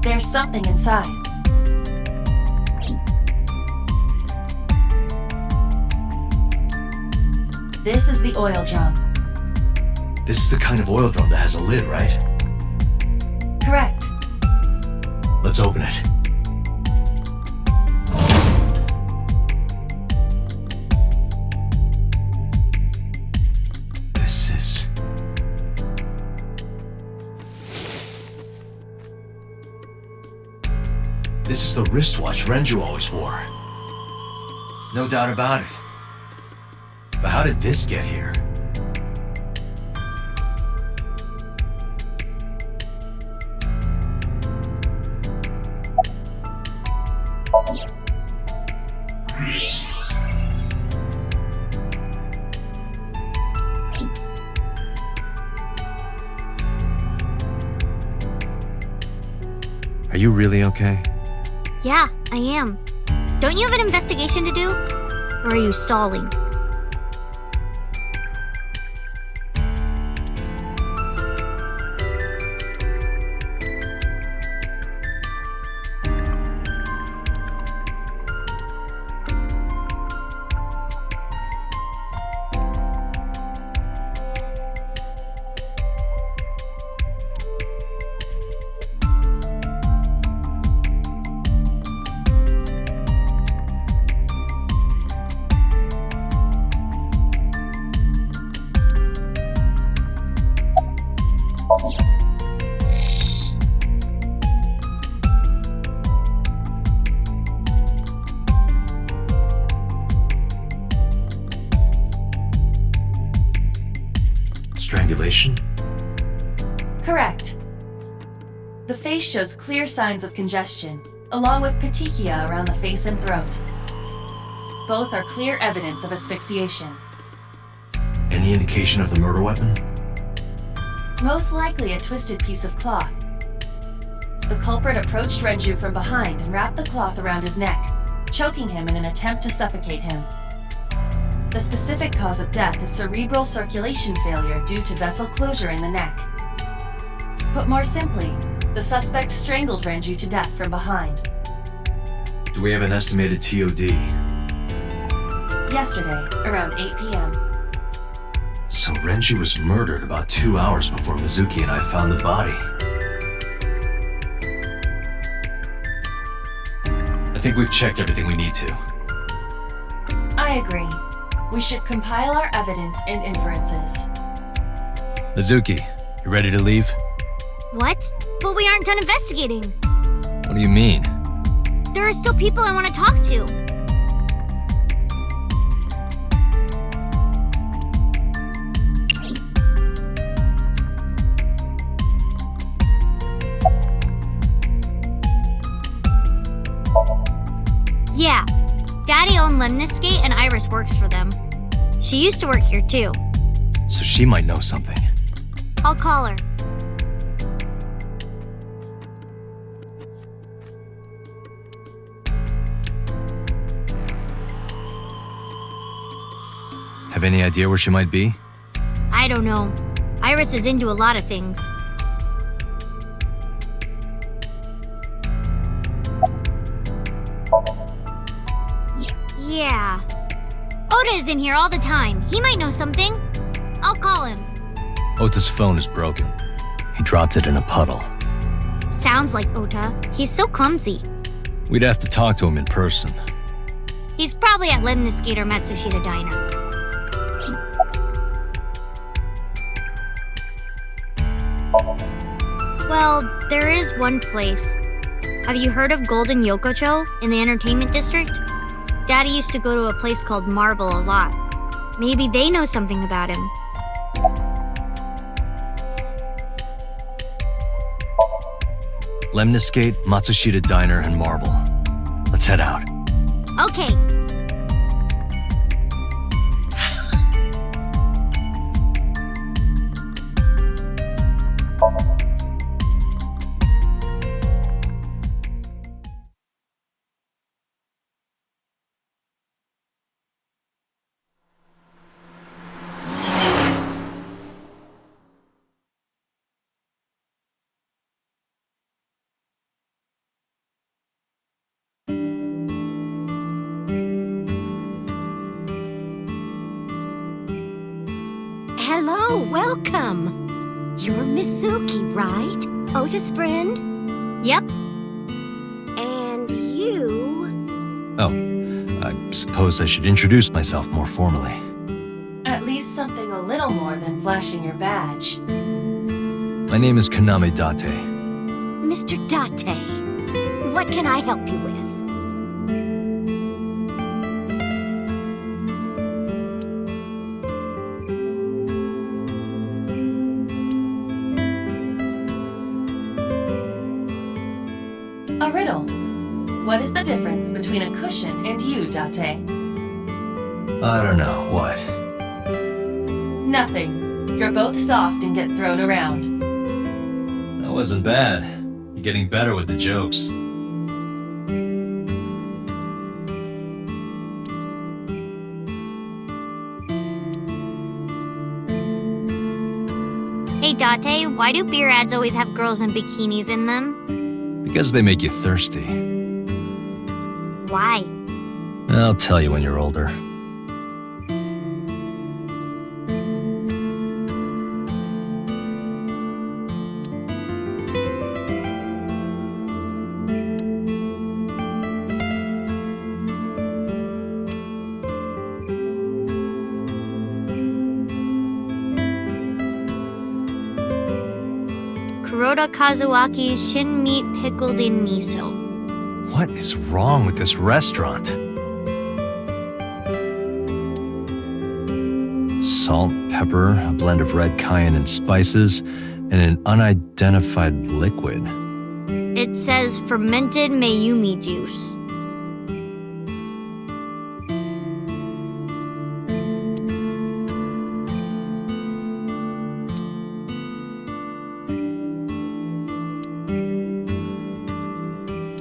A: There's something inside. This is the oil drum.
B: This is the kind of oil drum that has a lid, right?
A: Correct.
B: Let's open it. This is... This is the wristwatch Renju always wore. No doubt about it. But how did this get here? Are you really okay?
C: Yeah, I am. Don't you have an investigation to do? Or are you stalling?
B: Strangulation?
A: Correct. The face shows clear signs of congestion, along with petechia around the face and throat. Both are clear evidence of asphyxiation.
B: Any indication of the murder weapon?
A: Most likely a twisted piece of cloth. The culprit approached Renju from behind and wrapped the cloth around his neck, choking him in an attempt to suffocate him. The specific cause of death is cerebral circulation failure due to vessel closure in the neck. Put more simply, the suspect strangled Renju to death from behind.
B: Do we have an estimated TOD?
A: Yesterday, around 8 p.m.
B: So Renju was murdered about 2 hours before Mizuki and I found the body. I think we've checked everything we need to.
A: I agree. We should compile our evidence and inferences.
B: Mizuki, you ready to leave?
C: What? But we aren't done investigating.
B: What do you mean?
C: There are still people I want to talk to. Yeah, Daddy owned Lemniscate and Iris works for them. She used to work here too.
B: So she might know something.
C: I'll call her.
B: Have any idea where she might be?
C: I don't know. Iris is into a lot of things. Yeah. Oda is in here all the time. He might know something. I'll call him.
B: Ota's phone is broken. He dropped it in a puddle.
C: Sounds like Ota. He's so clumsy.
B: We'd have to talk to him in person.
C: He's probably at Lemniscate or Matsushita Diner. Well, there is one place. Have you heard of Golden Yokocho in the entertainment district? Daddy used to go to a place called Marble a lot. Maybe they know something about him.
B: Lemniscate, Matsushita Diner, and Marble. Let's head out.
C: Okay.
I: Hello, welcome. You're Mizuki, right? Ota's friend?
C: Yep.
I: And you...
B: Oh, I suppose I should introduce myself more formally.
A: At least something a little more than flashing your badge.
B: My name is Kaname Date.
I: Mr. Date, what can I help you with?
A: A riddle. What is the difference between a cushion and you, Date?
B: I don't know, what?
A: Nothing. You're both soft and get thrown around.
B: That wasn't bad. You're getting better with the jokes.
C: Hey, Date, why do beer ads always have girls in bikinis in them?
B: Because they make you thirsty.
C: Why?
B: I'll tell you when you're older.
C: Kuroda Kazuaki's shin meat pickled in miso.
B: What is wrong with this restaurant? Salt, pepper, a blend of red cayenne and spices, and an unidentified liquid.
C: It says fermented Mayumi juice.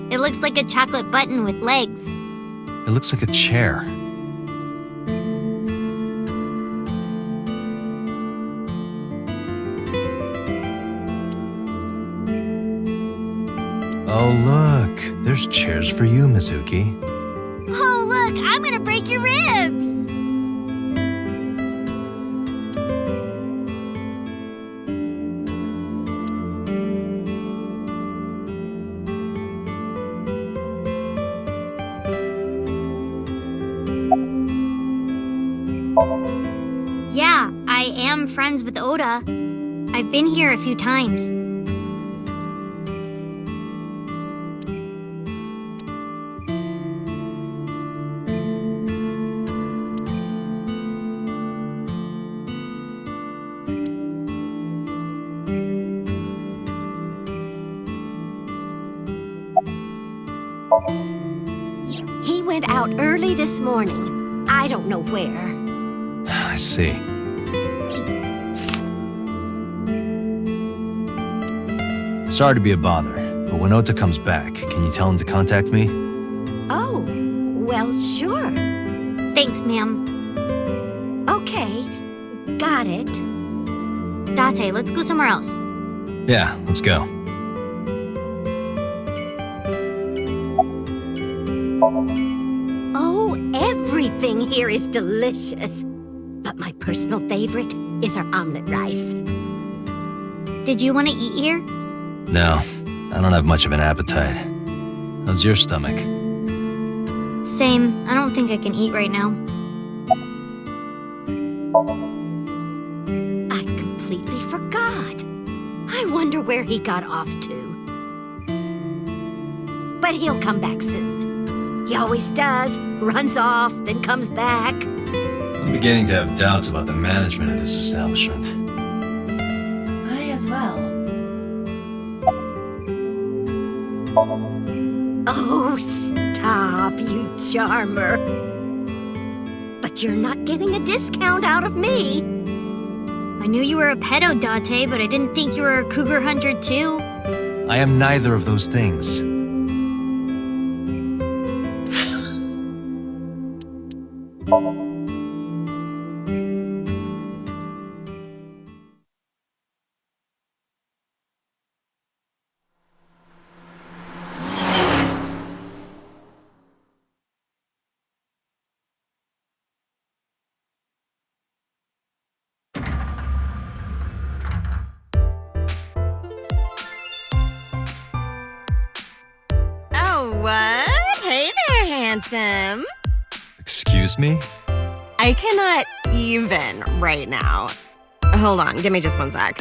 C: It looks like a chocolate button with legs.
B: It looks like a chair. Oh, look. There's chairs for you, Mizuki.
C: Oh, look, I'm gonna break your ribs! Yeah, I am friends with Oda. I've been here a few times.
I: He went out early this morning. I don't know where.
B: I see. Sorry to be a bother, but when Ota comes back, can you tell him to contact me?
I: Oh, well, sure.
C: Thanks, ma'am.
I: Okay, got it.
C: Date, let's go somewhere else.
B: Yeah, let's go.
I: Oh, everything here is delicious. But my personal favorite is our omelet rice.
C: Did you want to eat here?
B: No, I don't have much of an appetite. How's your stomach?
C: Same. I don't think I can eat right now.
I: I completely forgot. I wonder where he got off to. But he'll come back soon. He always does. Runs off, then comes back.
B: I'm beginning to have doubts about the management of this establishment.
A: I as well.
I: Oh, stop, you charmer. But you're not getting a discount out of me.
C: I knew you were a pedo, Date, but I didn't think you were a cougar hunter, too.
B: I am neither of those things.
J: Oh, what? Hey there, handsome.
B: Excuse me?
J: I cannot even right now. Hold on, give me just one sec.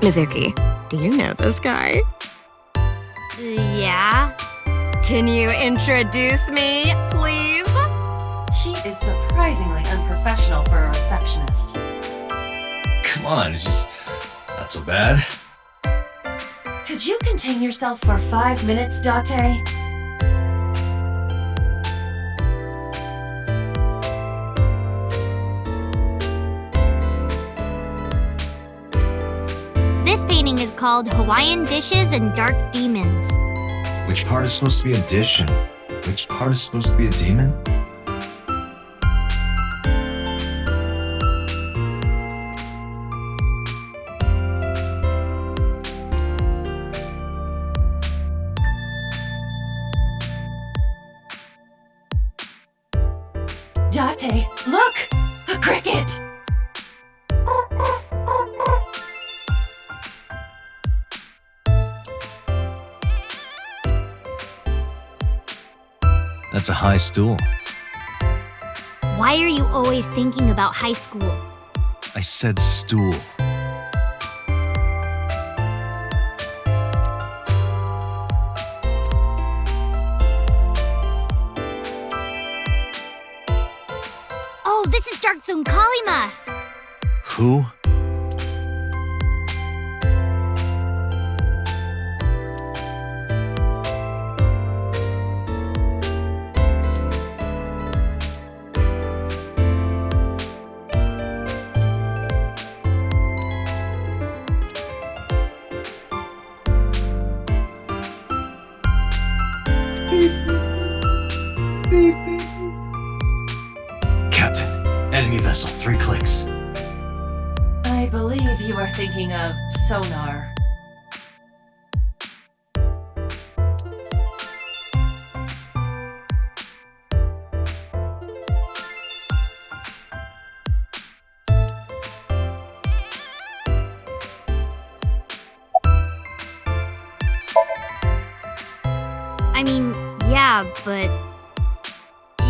J: Mizuki, do you know this guy?
C: Yeah?
J: Can you introduce me, please?
A: She is surprisingly unprofessional for a receptionist.
B: Come on, it's just not so bad.
A: Could you contain yourself for 5 minutes, Date?
C: This painting is called Hawaiian Dishes and Dark Demons.
B: Which part is supposed to be a dish and which part is supposed to be a demon?
A: Date, look! A cricket!
B: That's a high stool.
C: Why are you always thinking about high school?
B: I said stool.
C: Oh, this is Dark Zone Kalimas!
B: Who? Captain, enemy vessel, 3 clicks.
A: I believe you are thinking of sonar.
C: I mean, yeah, but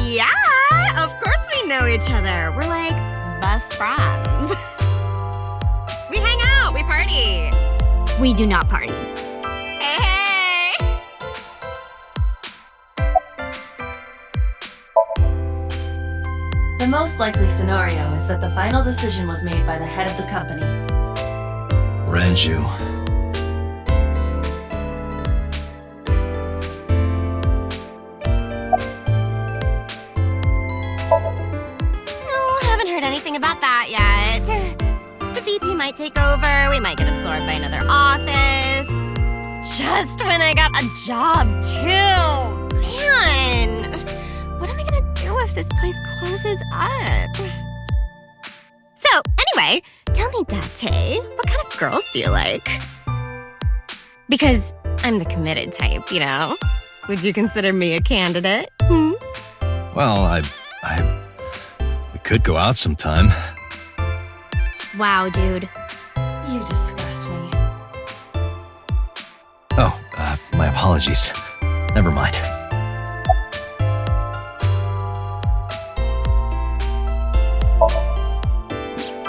J: Yeah, of course we know each other. We're like best friends. We hang out, we party.
C: we do not party.
J: Hey, hey.
A: The most likely scenario is that the final decision was made by the head of the company.
B: Renju.
J: No, haven't heard anything about that yet. The VP might take over, we might get absorbed by another office. Just when I got a job, too. Man, what am I gonna do if this place closes up? So, anyway, tell me, Date, what kind of girls do you like? Because I'm the committed type, you know? Would you consider me a candidate? Hmm?
B: Well, we could go out sometime.
C: Wow, dude.
A: You disgust me.
B: Oh, my apologies. Never mind.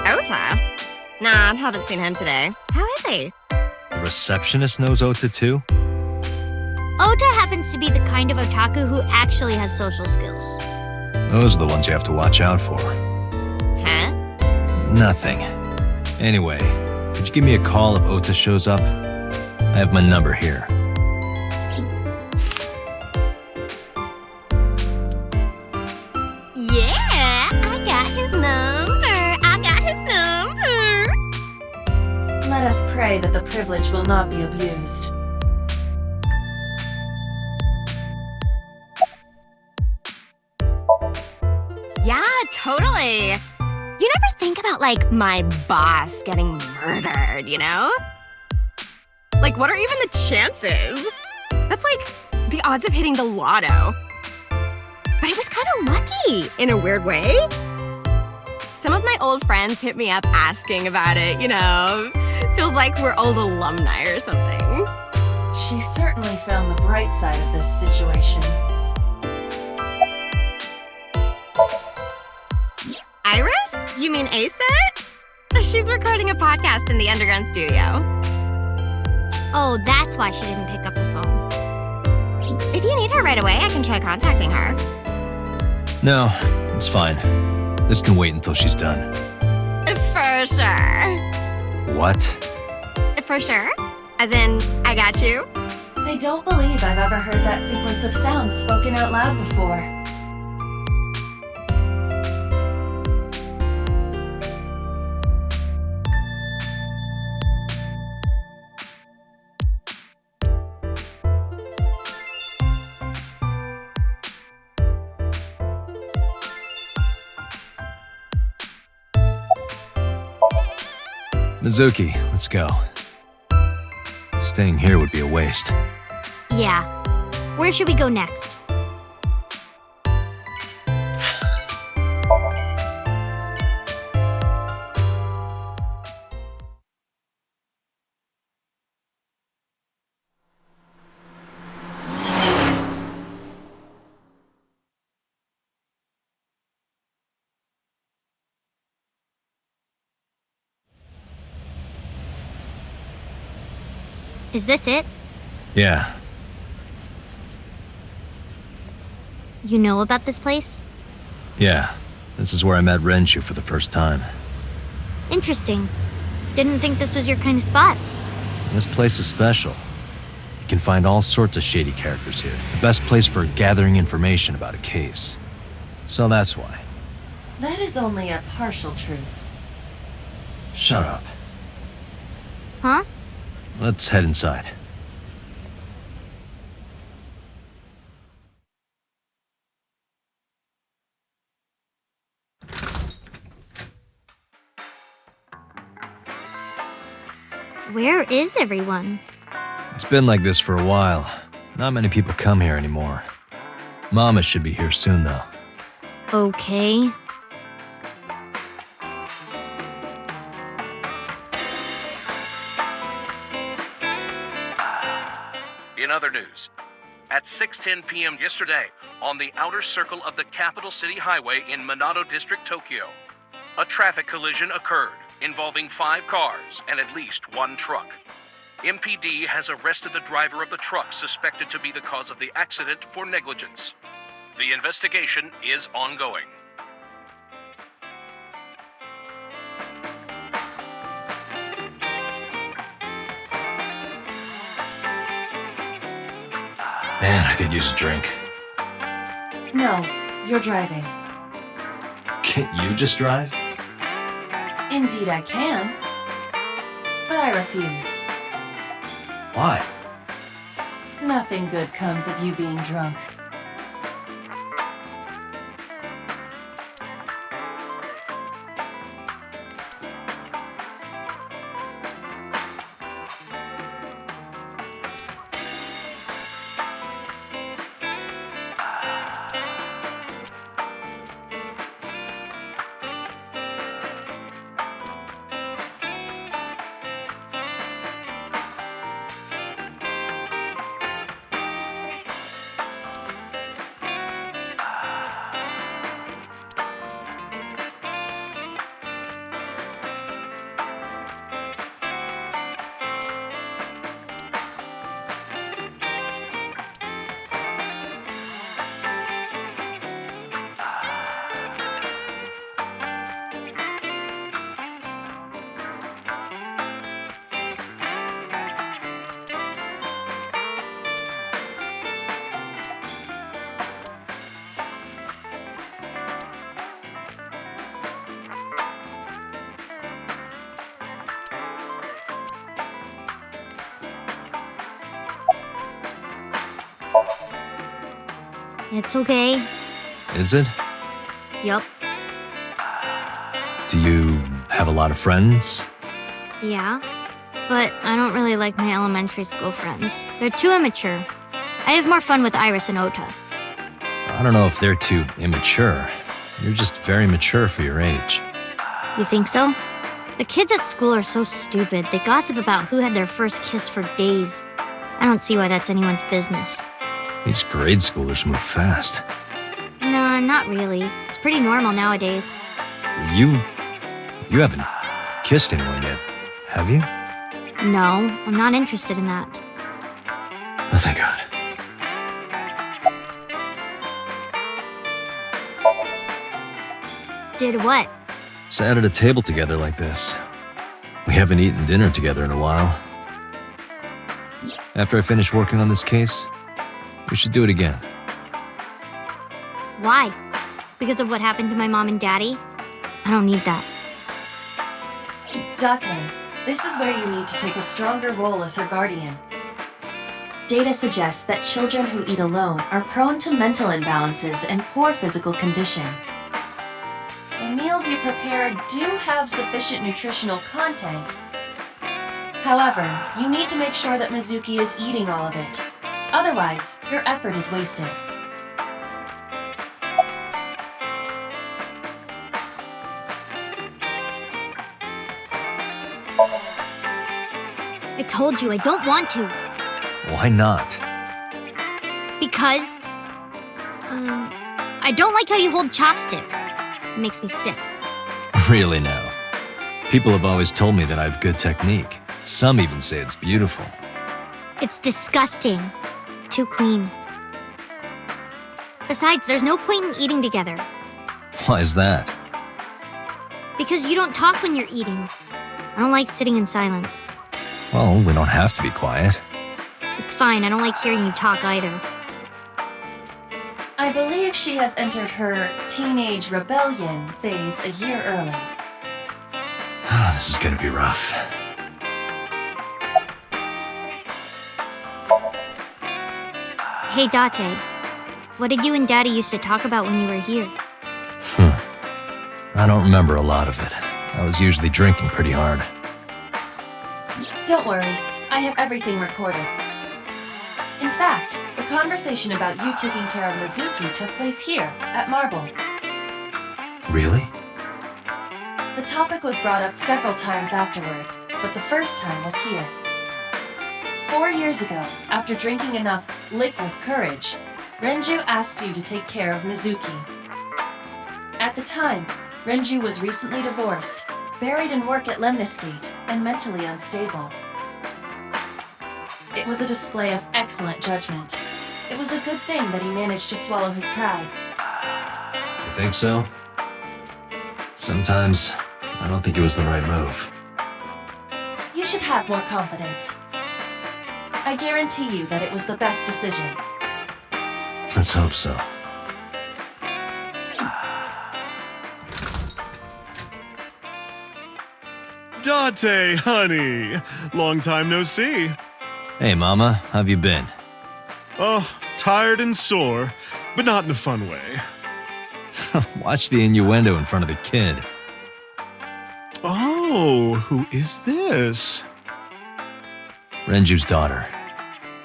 J: Ota? Nah, haven't seen him today. How is he?
B: The receptionist knows Ota too?
C: Ota happens to be the kind of otaku who actually has social skills.
B: Those are the ones you have to watch out for.
J: Huh?
B: Nothing. Anyway, could you give me a call if Ota shows up? I have my number here.
J: Yeah, I got his number. I got his number.
A: Let us pray that the privilege will not be abused.
J: Yeah, totally. You never think about, like, my boss getting murdered, you know? Like, what are even the chances? That's like the odds of hitting the lotto. But it was kind of lucky, in a weird way. Some of my old friends hit me up asking about it, you know? Feels like we're old alumni or something.
A: She certainly found the bright side of this situation.
J: Iris? You mean ASIT? She's recording a podcast in the underground studio.
C: Oh, that's why she didn't pick up the phone.
J: If you need her right away, I can try contacting her.
B: No, it's fine. This can wait until she's done.
J: For sure.
B: What?
J: For sure? As in, I got you?
A: I don't believe I've ever heard that sequence of sounds spoken out loud before.
B: Mizuki, let's go. Staying here would be a waste.
C: Yeah. Where should we go next? Is this it?
B: Yeah.
C: You know about this place?
B: Yeah. This is where I met Renshu for the first time.
C: Interesting. Didn't think this was your kind of spot.
B: This place is special. You can find all sorts of shady characters here. It's the best place for gathering information about a case. So that's why.
A: That is only a partial truth.
B: Shut up.
C: Huh?
B: Let's head inside.
C: Where is everyone?
B: It's been like this for a while. Not many people come here anymore. Mama should be here soon, though.
C: Okay.
H: In other news, at 6:10 p.m. yesterday, on the outer circle of the Capital City Highway in Minato District, Tokyo, a traffic collision occurred involving 5 cars and at least 1 truck. MPD has arrested the driver of the truck suspected to be the cause of the accident for negligence. The investigation is ongoing.
B: Man, I could use a drink.
A: No, you're driving.
B: Can't you just drive?
A: Indeed I can. But I refuse.
B: Why?
A: Nothing good comes of you being drunk.
C: It's okay.
B: Is it?
C: Yup.
B: Do you have a lot of friends?
C: Yeah. But I don't really like my elementary school friends. They're too immature. I have more fun with Iris and Ota.
B: I don't know if they're too immature. You're just very mature for your age.
C: You think so? The kids at school are so stupid. They gossip about who had their first kiss for days. I don't see why that's anyone's business.
B: These grade schoolers move fast.
C: Nah, not really. It's pretty normal nowadays.
B: You haven't kissed anyone yet, have you?
C: No, I'm not interested in that.
B: Oh, thank God.
C: Did what?
B: Sat at a table together like this. We haven't eaten dinner together in a while. After I finish working on this case, we should do it again.
C: Why? Because of what happened to my mom and daddy? I don't need that.
A: Date, this is where you need to take a stronger role as her guardian. Data suggests that children who eat alone are prone to mental imbalances and poor physical condition. The meals you prepare do have sufficient nutritional content. However, you need to make sure that Mizuki is eating all of it. Otherwise, your effort is wasted.
C: I told you I don't want to.
B: Why not?
C: Because, I don't like how you hold chopsticks. It makes me sick.
B: Really now. People have always told me that I have good technique. Some even say it's beautiful.
C: It's disgusting. Too clean. Besides, there's no point in eating together.
B: Why is that?
C: Because you don't talk when you're eating. I don't like sitting in silence.
B: Well, we don't have to be quiet.
C: It's fine, I don't like hearing you talk either.
A: I believe she has entered her teenage rebellion phase a year early.
B: This is gonna be rough.
C: Hey, Date. What did you and Daddy used to talk about when you were here?
B: I don't remember a lot of it. I was usually drinking pretty hard.
A: Don't worry, I have everything recorded. In fact, the conversation about you taking care of Mizuki took place here, at Marble.
B: Really?
A: The topic was brought up several times afterward, but the first time was here. 4 years ago, after drinking enough liquid courage, Renju asked you to take care of Mizuki. At the time, Renju was recently divorced, buried in work at Lemniscate, and mentally unstable. It was a display of excellent judgment. It was a good thing that he managed to swallow his pride.
B: You think so? Sometimes, I don't think it was the right move.
A: You should have more confidence. I guarantee you that it was the best decision.
B: Let's hope so.
K: Date, honey. Long time no see.
B: Hey, Mama, how've you been?
K: Oh, tired and sore, but not in a fun way.
B: Watch the innuendo in front of the kid.
K: Oh, who is this?
B: Renju's daughter.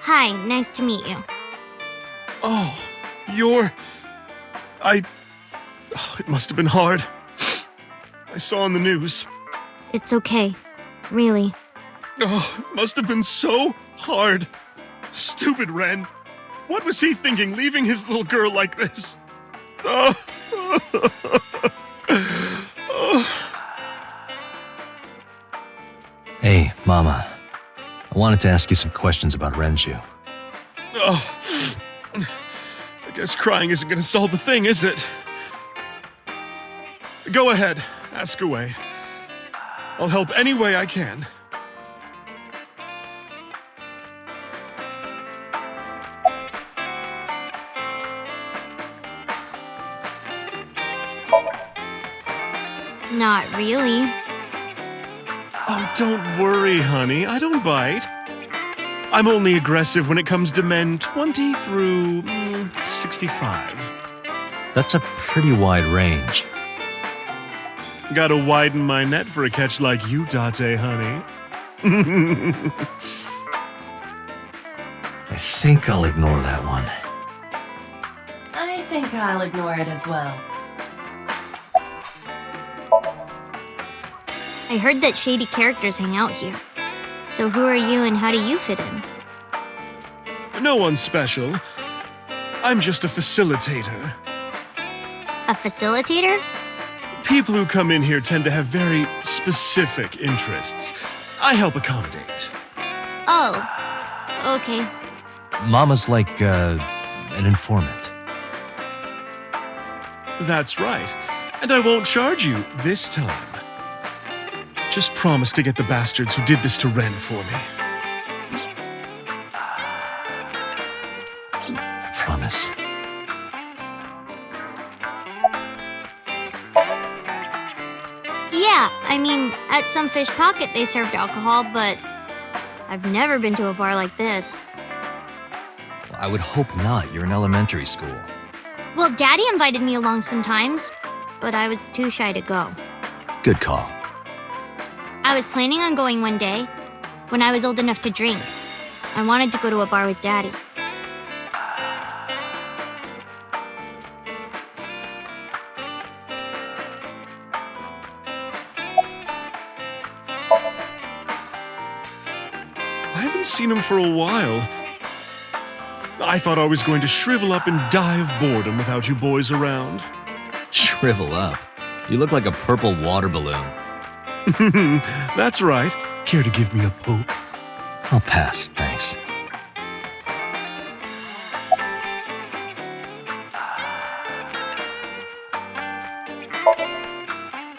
C: Hi, nice to meet you.
K: Oh, it must have been hard. I saw on the news.
C: It's okay. Really.
K: Oh, it must have been so hard. Stupid Ren. What was he thinking, leaving his little girl like this? Oh.
B: Hey, Mama. I wanted to ask you some questions about Renju.
K: Oh. I guess crying isn't gonna solve the thing, is it? Go ahead, ask away. I'll help any way I can.
C: Not really.
K: Oh, don't worry, honey. I don't bite. I'm only aggressive when it comes to men 20 through 65.
B: That's a pretty wide range.
K: Gotta widen my net for a catch like you, Date, honey.
B: I think I'll ignore that one.
A: I think I'll ignore it as well.
C: I heard that shady characters hang out here. So who are you and how do you fit in?
K: No one special. I'm just a facilitator.
C: A facilitator?
K: People who come in here tend to have very specific interests. I help accommodate.
C: Oh, okay.
B: Mama's like, an informant.
K: That's right. And I won't charge you this time. Just promise to get the bastards who did this to Ren for me.
B: I promise.
C: Yeah, I mean, at some fish pocket they served alcohol, but I've never been to a bar like this.
B: Well, I would hope not. You're in elementary school.
C: Well, Daddy invited me along sometimes, but I was too shy to go.
B: Good call.
C: I was planning on going one day, when I was old enough to drink. I wanted to go to a bar with Daddy.
K: I haven't seen him for a while. I thought I was going to shrivel up and die of boredom without you boys around.
B: Shrivel up. You look like a purple water balloon.
K: That's right. Care to give me a poke?
B: I'll pass, thanks.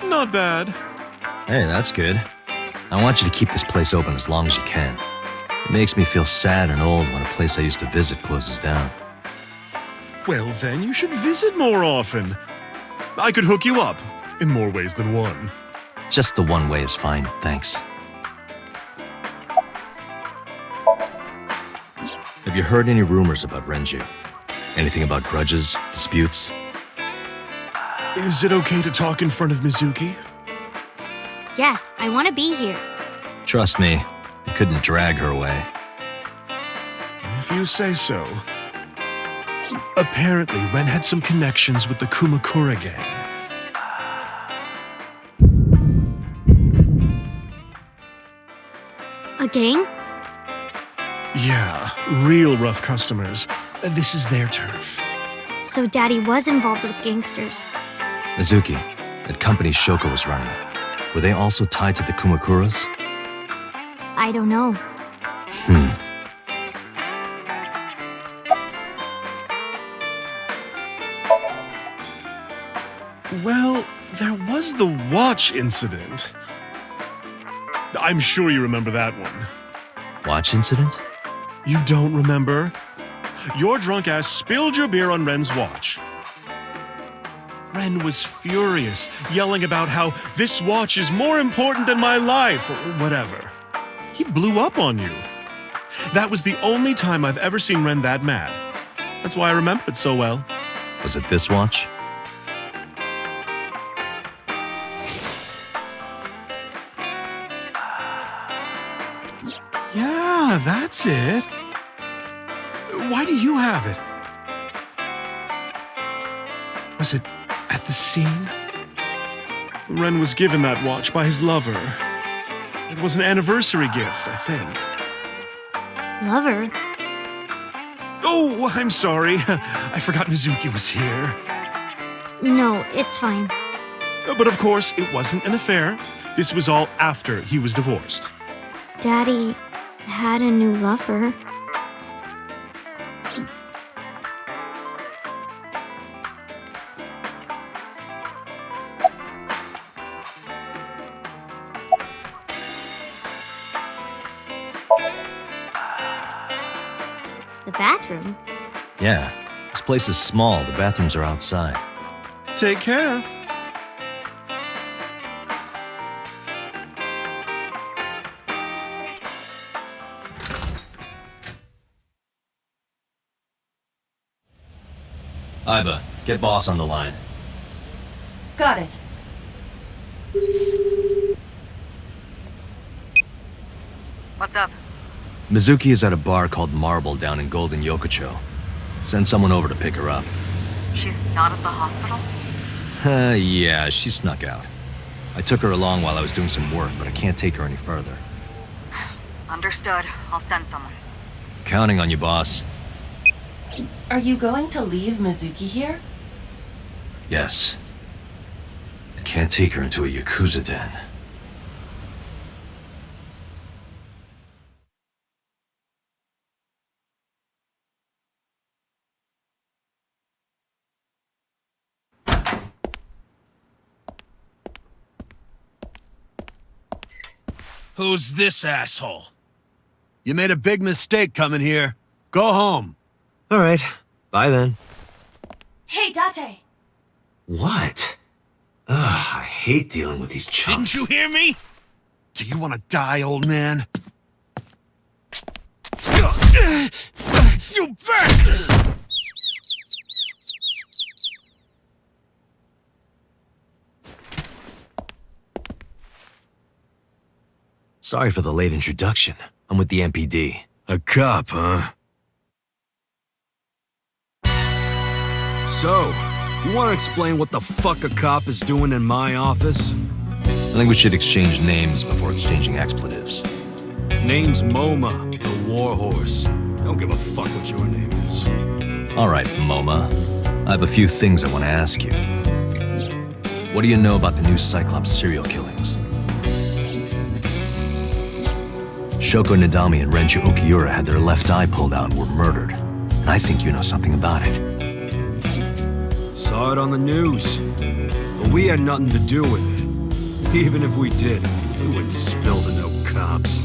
K: Not bad.
B: Hey, that's good. I want you to keep this place open as long as you can. It makes me feel sad and old when a place I used to visit closes down.
K: Well, then you should visit more often. I could hook you up, in more ways than one.
B: Just the one way is fine, thanks. Have you heard any rumors about Renju? Anything about grudges, disputes?
K: Is it okay to talk in front of Mizuki?
C: Yes, I want to be here.
B: Trust me, you couldn't drag her away.
K: If you say so. Apparently, Ren had some connections with the Kumakura gang.
C: A gang?
K: Yeah, real rough customers. This is their turf.
C: So Daddy was involved with gangsters.
B: Mizuki, that company Shoko was running, were they also tied to the Kumakuras?
C: I don't know.
K: Well, there was the watch incident. I'm sure you remember that one.
B: Watch incident?
K: You don't remember? Your drunk ass spilled your beer on Ren's watch. Ren was furious, yelling about how this watch is more important than my life, or whatever. He blew up on you. That was the only time I've ever seen Ren that mad. That's why I remember it so well.
B: Was it this watch?
K: Yeah, that's it. Why do you have it? Was it at the scene? Ren was given that watch by his lover. It was an anniversary gift, I think.
C: Lover?
K: Oh, I'm sorry. I forgot Mizuki was here.
C: No, it's fine.
K: But of course, it wasn't an affair. This was all after he was divorced.
C: Daddy had a new lover. The bathroom?
B: Yeah. This place is small. The bathrooms are outside.
K: Take care.
B: Iba, get boss on the line.
A: Got it.
E: What's up?
B: Mizuki is at a bar called Marble down in Golden Yokocho. Send someone over to pick her up.
E: She's not at the hospital?
B: Yeah, she snuck out. I took her along while I was doing some work, but I can't take her any further.
E: Understood. I'll send someone.
B: Counting on you, boss.
A: Are you going to leave Mizuki here?
B: Yes. I can't take her into a Yakuza den.
L: Who's this asshole?
M: You made a big mistake coming here. Go home.
B: All right. Bye then.
A: Hey, Date!
B: What? Ugh, I hate dealing with these chumps.
L: Didn't you hear me?
M: Do you want to die, old man?
L: You bet!
B: Sorry for the late introduction. I'm with the MPD.
D: A cop, huh? So, you want to explain what the fuck a cop is doing in my office?
B: I think we should exchange names before exchanging expletives.
D: Name's MoMA, the warhorse. Don't give a fuck what your name is.
B: All right, MoMA. I have a few things I want to ask you. What do you know about the new Cyclops serial killings? Shoko Nadami and Renju Okiura had their left eye pulled out and were murdered. And I think you know something about it.
D: Saw it on the news. But we had nothing to do with it. Even if we did, we wouldn't spill to no cops.